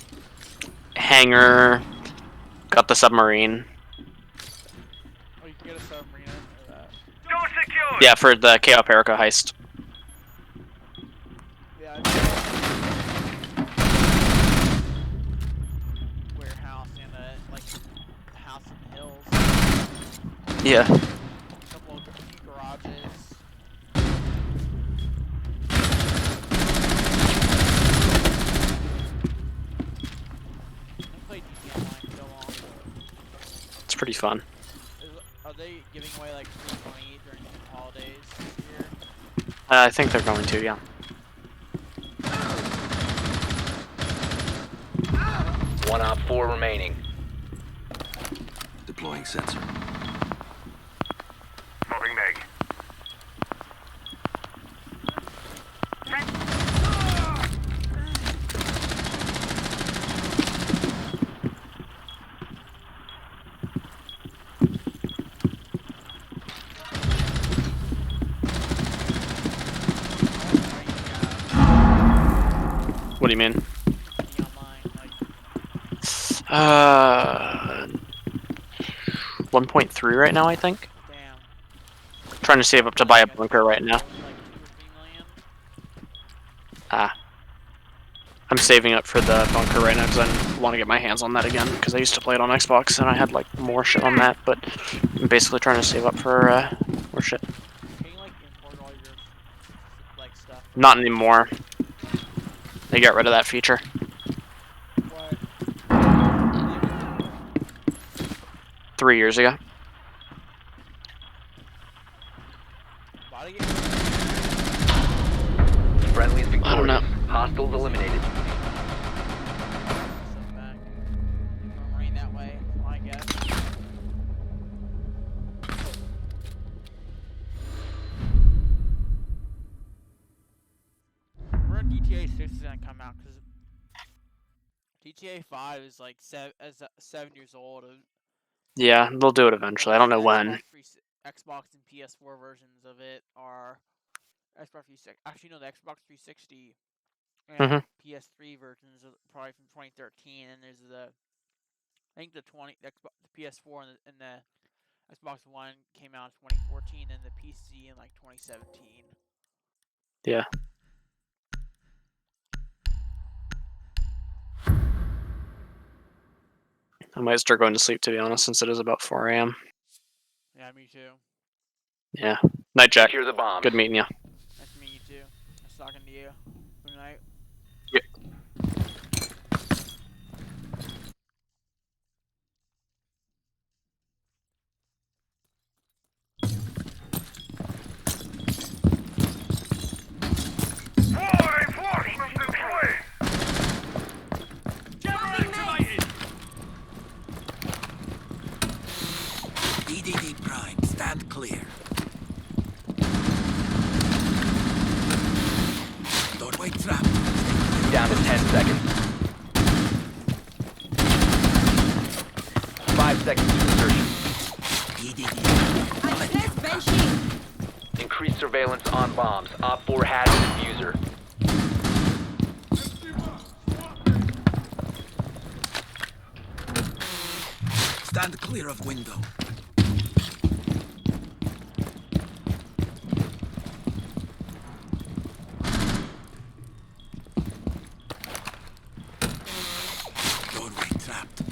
Hangar. Got the submarine. Oh, you can get a submarine for that. Yeah, for the KO Perica heist. Yeah, warehouse and like a house in the hills. Yeah. A couple of few garages. I played GTA Online so long. It's pretty fun. Are they giving away like free money during the holidays this year? I think they're going to, yeah. One Op 4 remaining. Deploying sensor. Moving Meg. What do you mean? GTA Online, like 1.3 right now, I think. damn. Trying to save up to buy a bunker right now. Like 2 or 3 million. Ah. I'm saving up for the bunker right now because I want to get my hands on that again because I used to play it on Xbox and I had like more shit on that, but I'm basically trying to save up for more shit. Can you like import all your like stuff? Not anymore. They got rid of that feature. What? 3 years ago. Why do you get Friendly's victorious. I don't know. Hostiles eliminated. stuff back? Marine that way, I guess. When GTA 6 is gonna come out, because GTA 5 is like 7 years old. Yeah, they'll do it eventually. I don't know when. Xbox and PS4 versions of it are Xbox 360. Actually, no, the Xbox 360 and PS3 versions are probably from 2013, and there's the I think the PS4 and the Xbox One came out in 2014, and the PC in like 2017. Yeah. I might start going to sleep, to be honest, since it is about 4 a.m. Yeah, me too. Yeah. Night, Jack. Secure the bomb. Good meeting you. Nice to meet you too. Nice talking to you. Good night. EDD Prime, stand clear. Doorway trap. Down to 10 seconds. 5 seconds to insertion. EDD. Increased surveillance on bombs. Op 4 has a diffuser. Stand clear of window. Doorway trapped.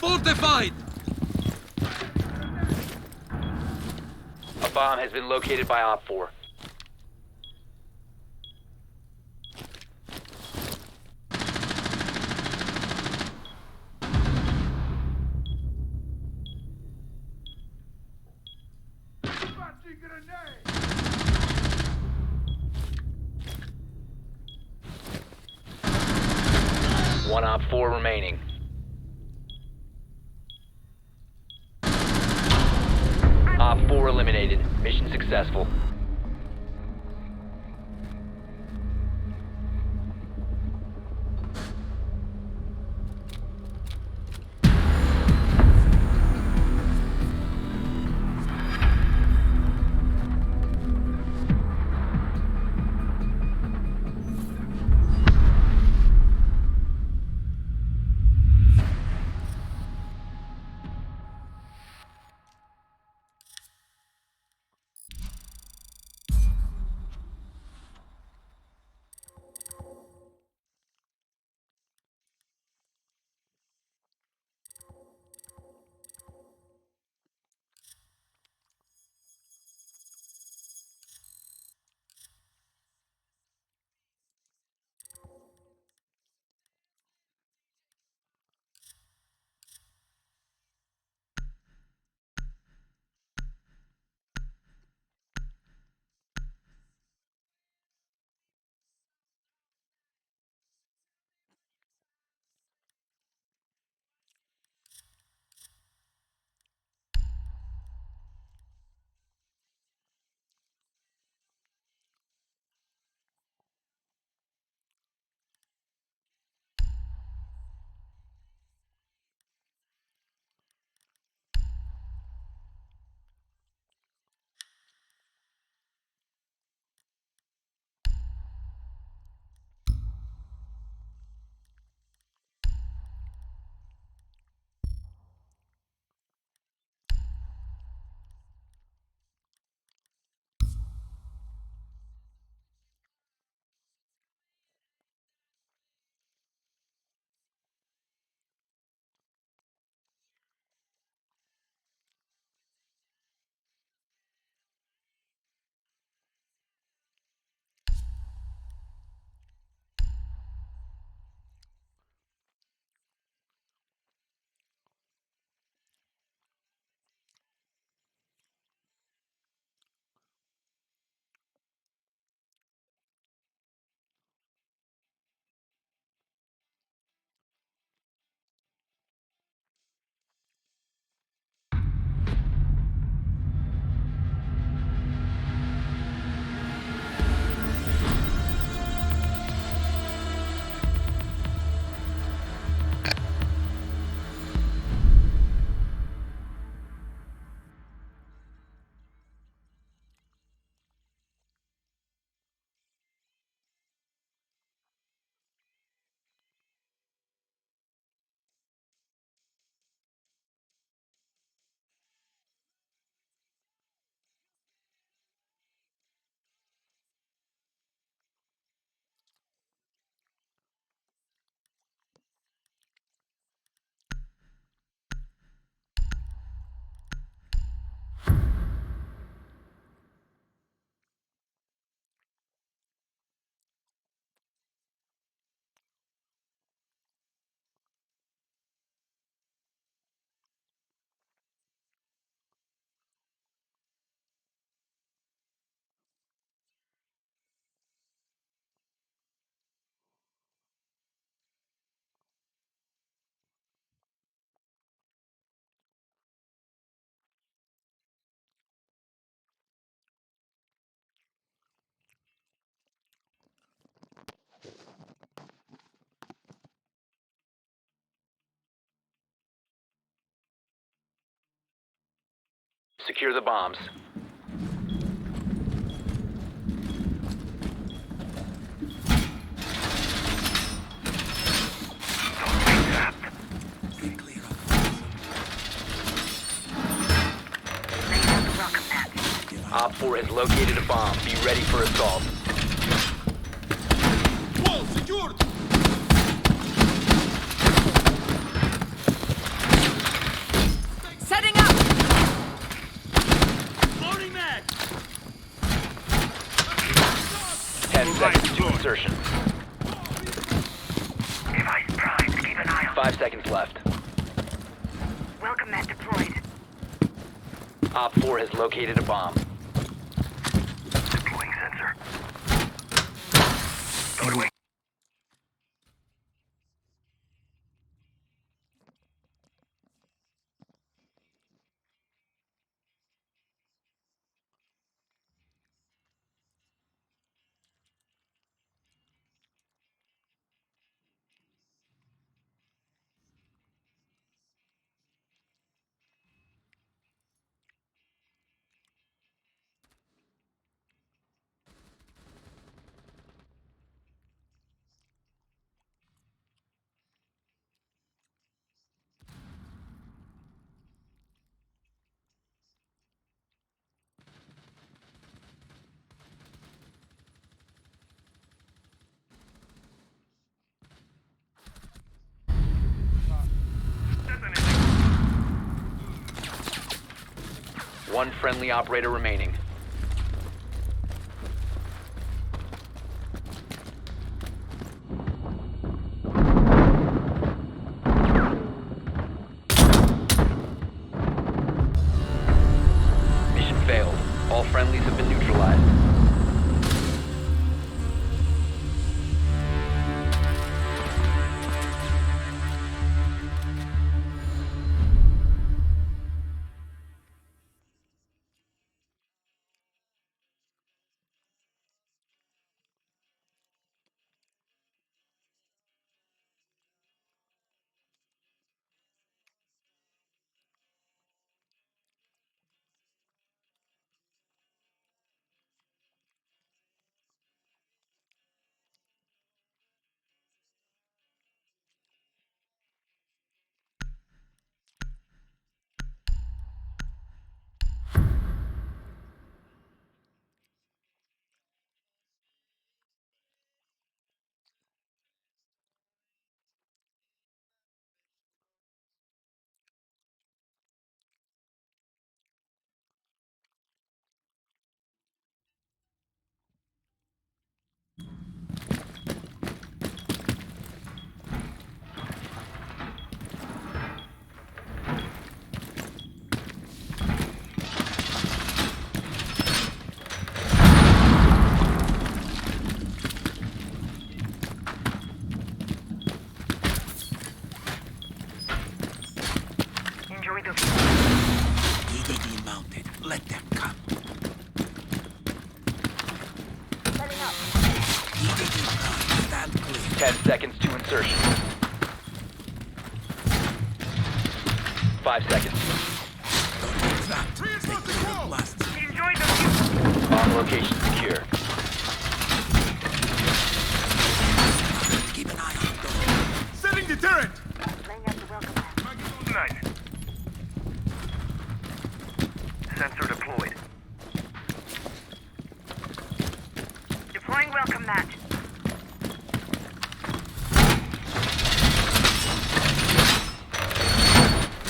fortified! A bomb has been located by Op 4. One Op 4 remaining. Op 4 eliminated. Mission successful. Secure the bombs. Op 4 has located a bomb. Be ready for assault. Wall secured! insertion. Device primed. Keep an eye on. 5 seconds left. Welcome mat deployed. Op 4 has located a bomb. Deploying sensor. Going away. One friendly operator remaining. Mission failed. All friendlies have been neutralized. Enjoy the EDD mounted. Let them come. setting up. EDD prime. Stand clear. 10 seconds to insertion. 5 seconds. Don't get trapped. They kill blast. Enjoy the Bomb location secure. Keep an eye on those. setting deterrent. Laying out the welcome mat. Nice. Sensor deployed. Deploying welcome mat.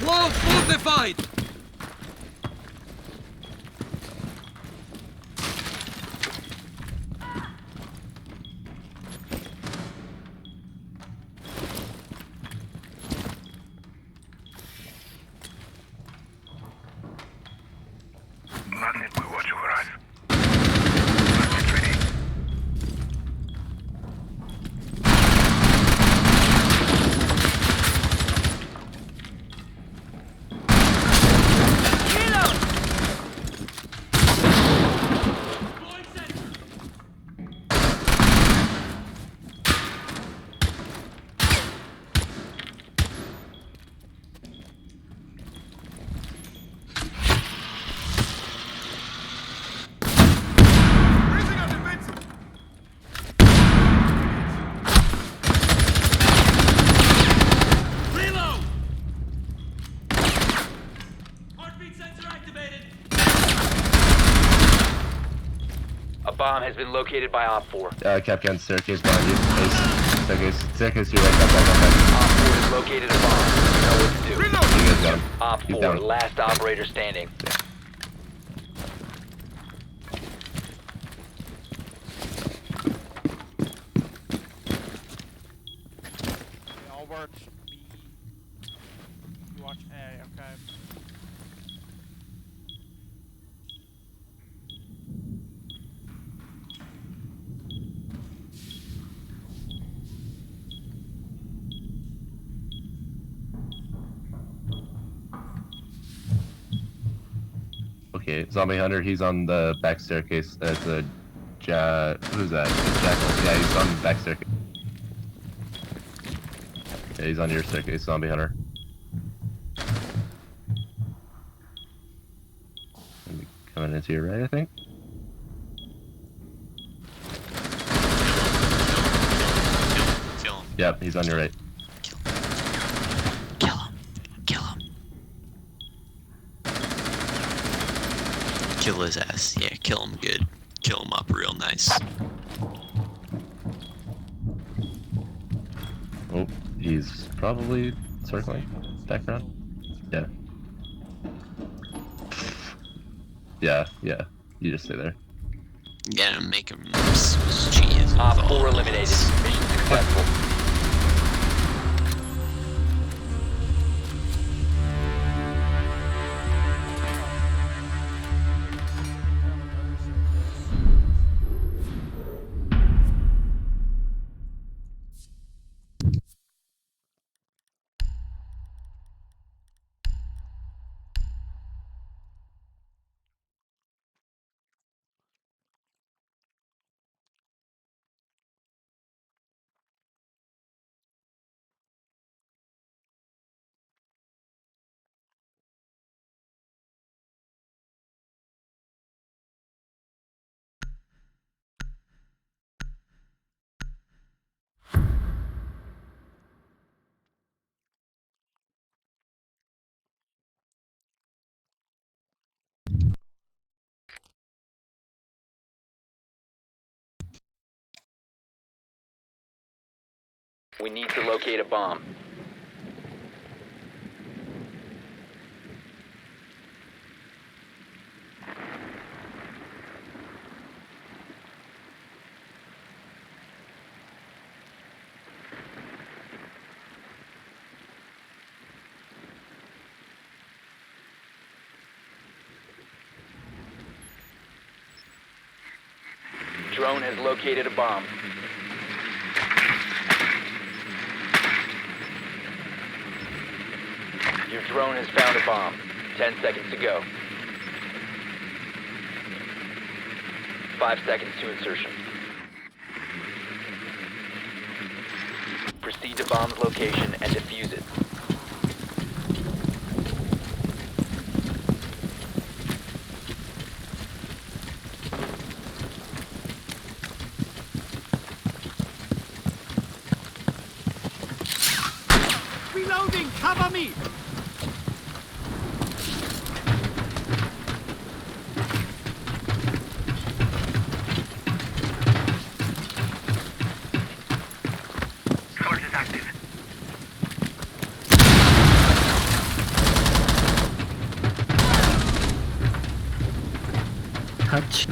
Wall fortified! Magnet will watch over us. Magnet ready. Raising up defensive. Reload! Heartbeat sensor activated. A bomb has been located by Op 4. Capcan staircase behind you. Staircase to your right, back. Op 4 has located a bomb. You know what to do. Reload. You guys got him. Op He's 4, down. last operator standing. watch B. You watch A. Okay. Okay, Zombie Hunter, he's on the back staircase. That's a who's that? Jackal. Yeah, he's on the back staircase. Yeah, he's on your staircase, Zombie Hunter. Coming into your right, I think. Kill him. Yep, he's on your right. Kill him. Kill him. Kill his ass. Yeah, kill him good. Kill him up real nice. Oh, he's probably circling background. Yeah. Yeah. You just stay there. Gotta make him cheese. Op 4 eliminated. Mission successful. We need to locate a bomb. Drone has located a bomb. Your drone has found a bomb. 10 seconds to go. 5 seconds to insertion. Proceed to bomb's location and defuse it. Reloading! Cover me! Source is active. Touch.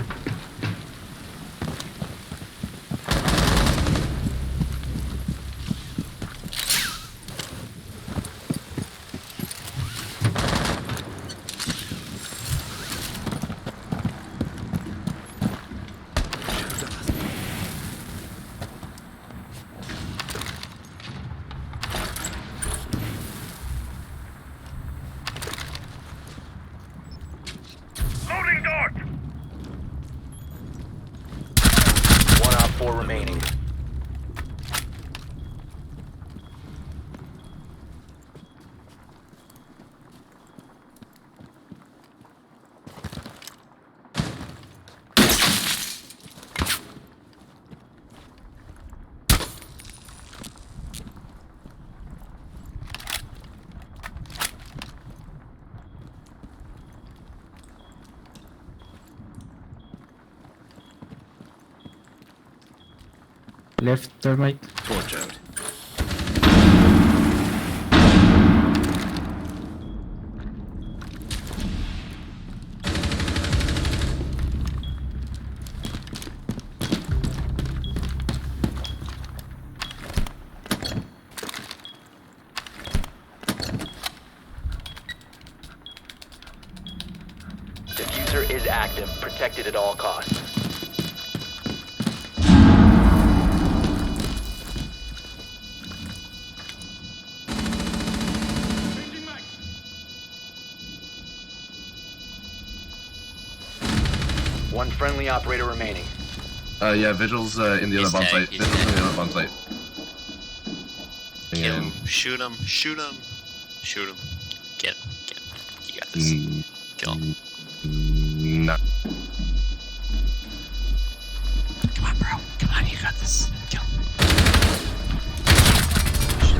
Loading dart! 1 Op 4 remaining. Left or right? Watch out. active. Protect it at all costs. One friendly operator remaining. Yeah, Vigil's in the other bomb site. Vigil's in the other bomb site. Kill And... him. Shoot him. Shoot him. Shoot him. Get him. Get him. You got this. Kill him. No. Come on, bro. Come on, you got this. Kill him.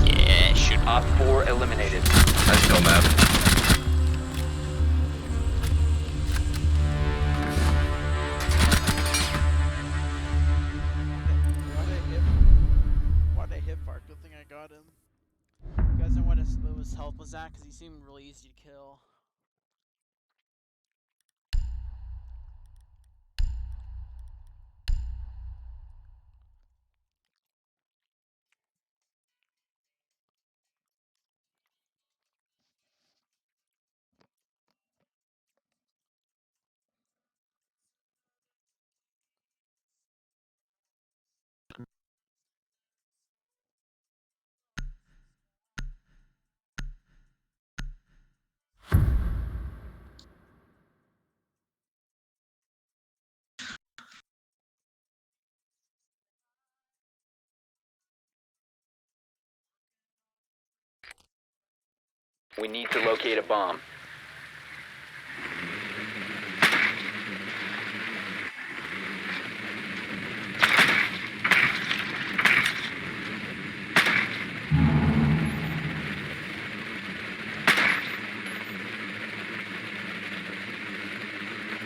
Yeah, shoot him. Op 4 eliminated. Nice kill, map. Why'd I hit fire? Good thing I got him. You guys know what his health was at? Because he seemed really easy to kill. We need to locate a bomb.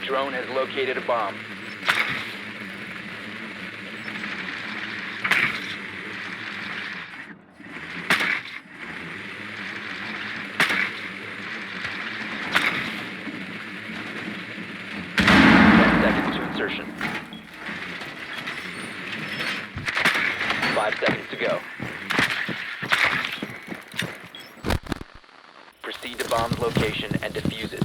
Drone has located a bomb. Insertion. 5 seconds to go. Proceed to bomb's location and defuse it.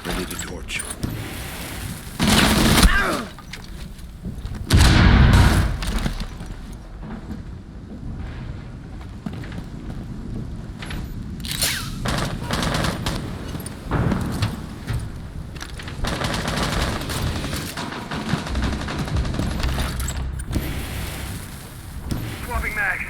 Ready to torch. Swapping mags.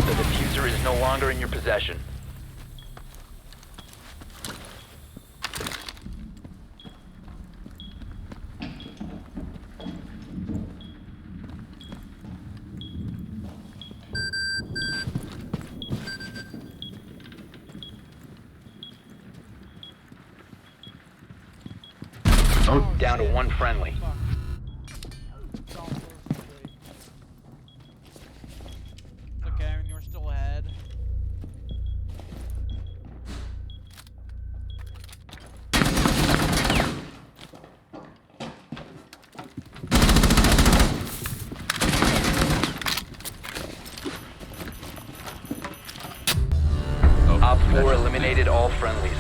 The diffuser is no longer in your possession. Down to one friendly. Okay, I mean, you're still ahead. Op 4 eliminated all friendlies.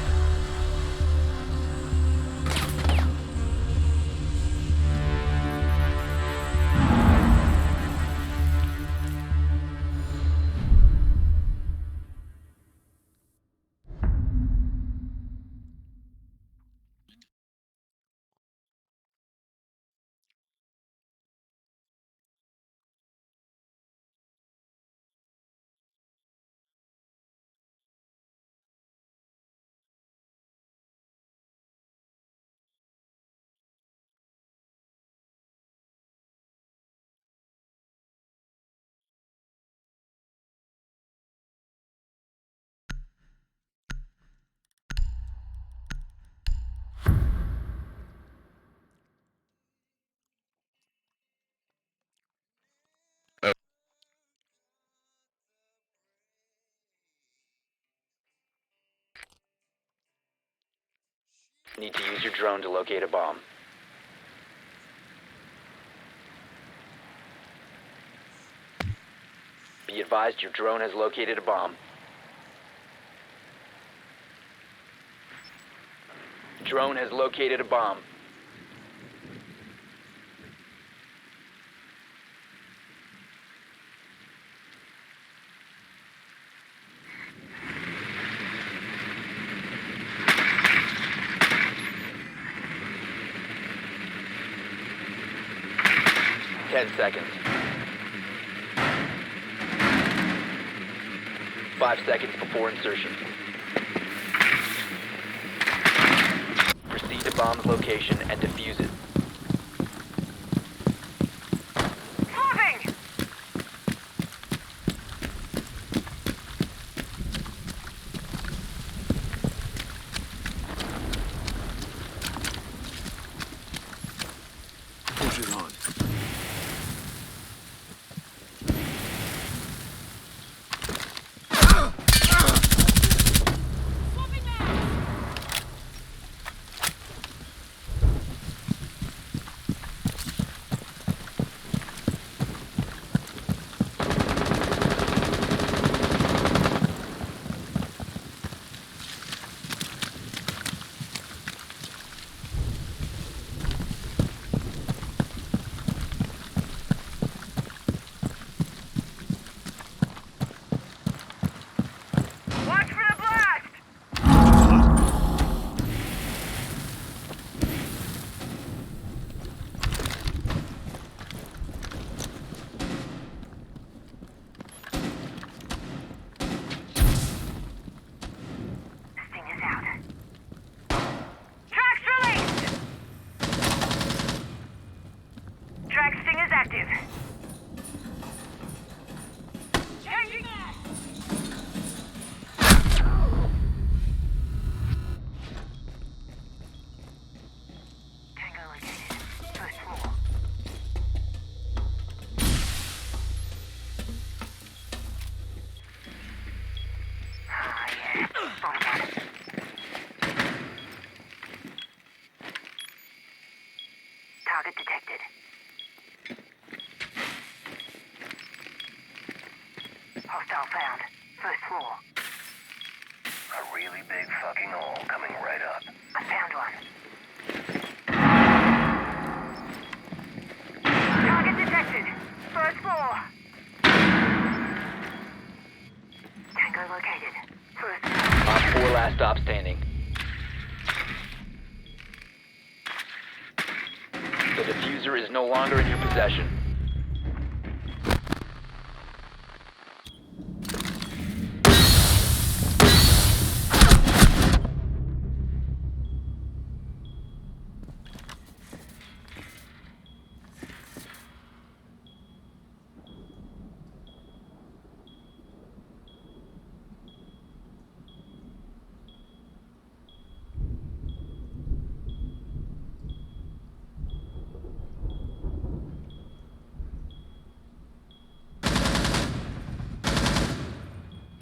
Need to use your drone to locate a bomb. Be advised your drone has located a bomb. Drone has located a bomb. Ten seconds. 5 seconds before insertion. Proceed to bomb's location and defuse it. Moving! Push it on. Watch for the blast! Sting is out. Trax released! Trax sting is active. Changing that! Tango located. First floor. Ah, yeah. Spotted one. Target detected. Hostile found. First floor. A really big fucking hole coming right up. I found one. Target detected. First floor. Tango located. First floor. Op 4 last stop standing. The diffuser is no longer in your possession.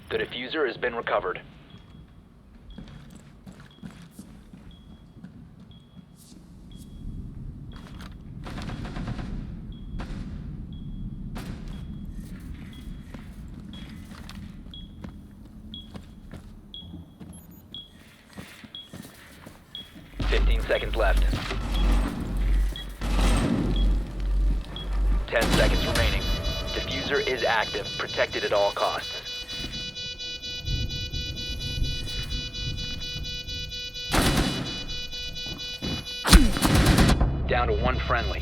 The diffuser has been recovered. Seconds left. 10 seconds remaining. Diffuser is active, protected at all costs. Down to one friendly.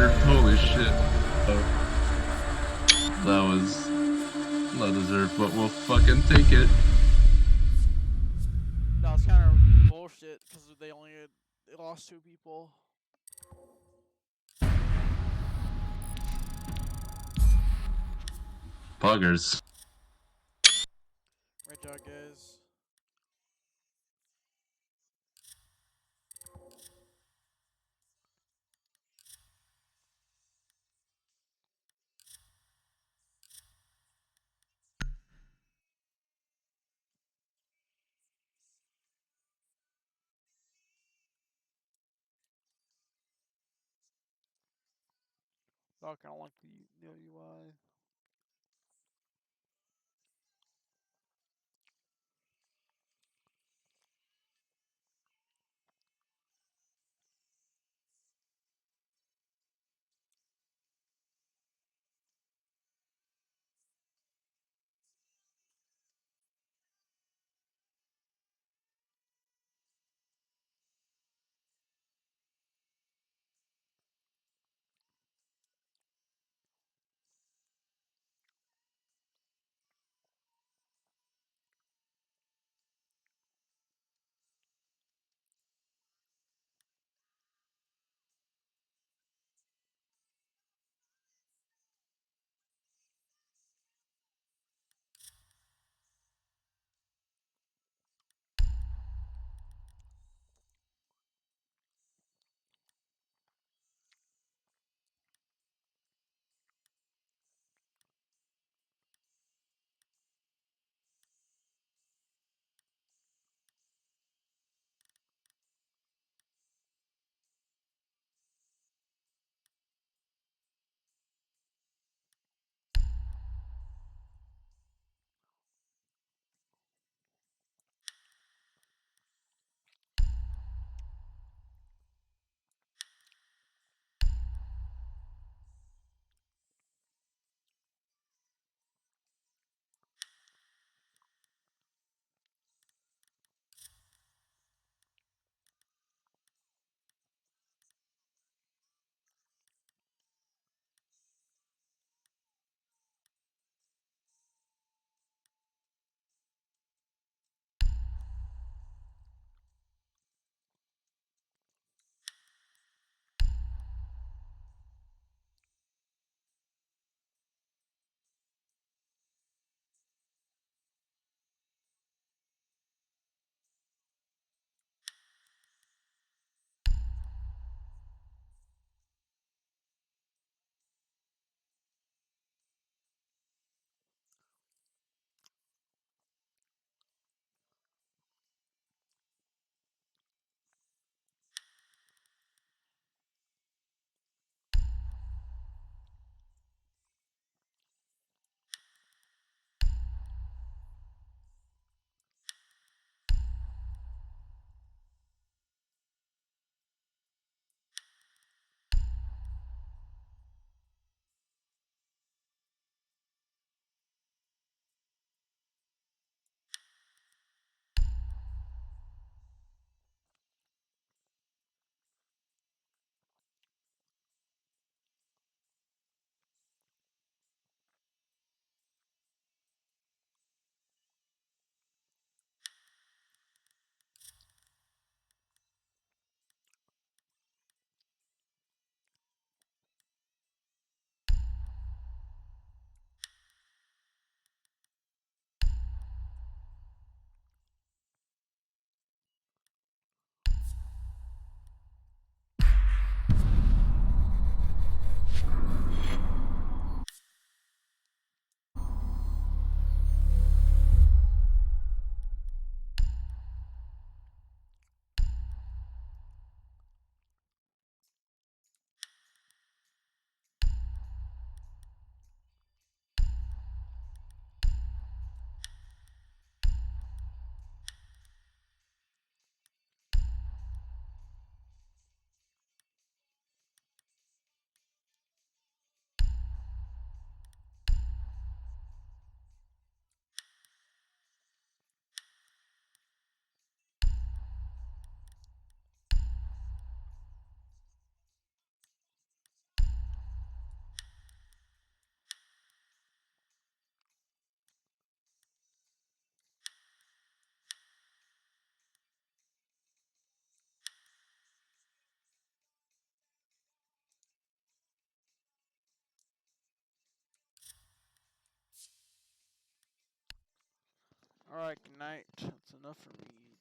deserved. Holy shit. That was not deserved, but we'll fucking take it. That was kind of bullshit because they lost 2 people. Buggers. Right job, guys. I kind of like the new UI. Alright, good night. That's enough for me.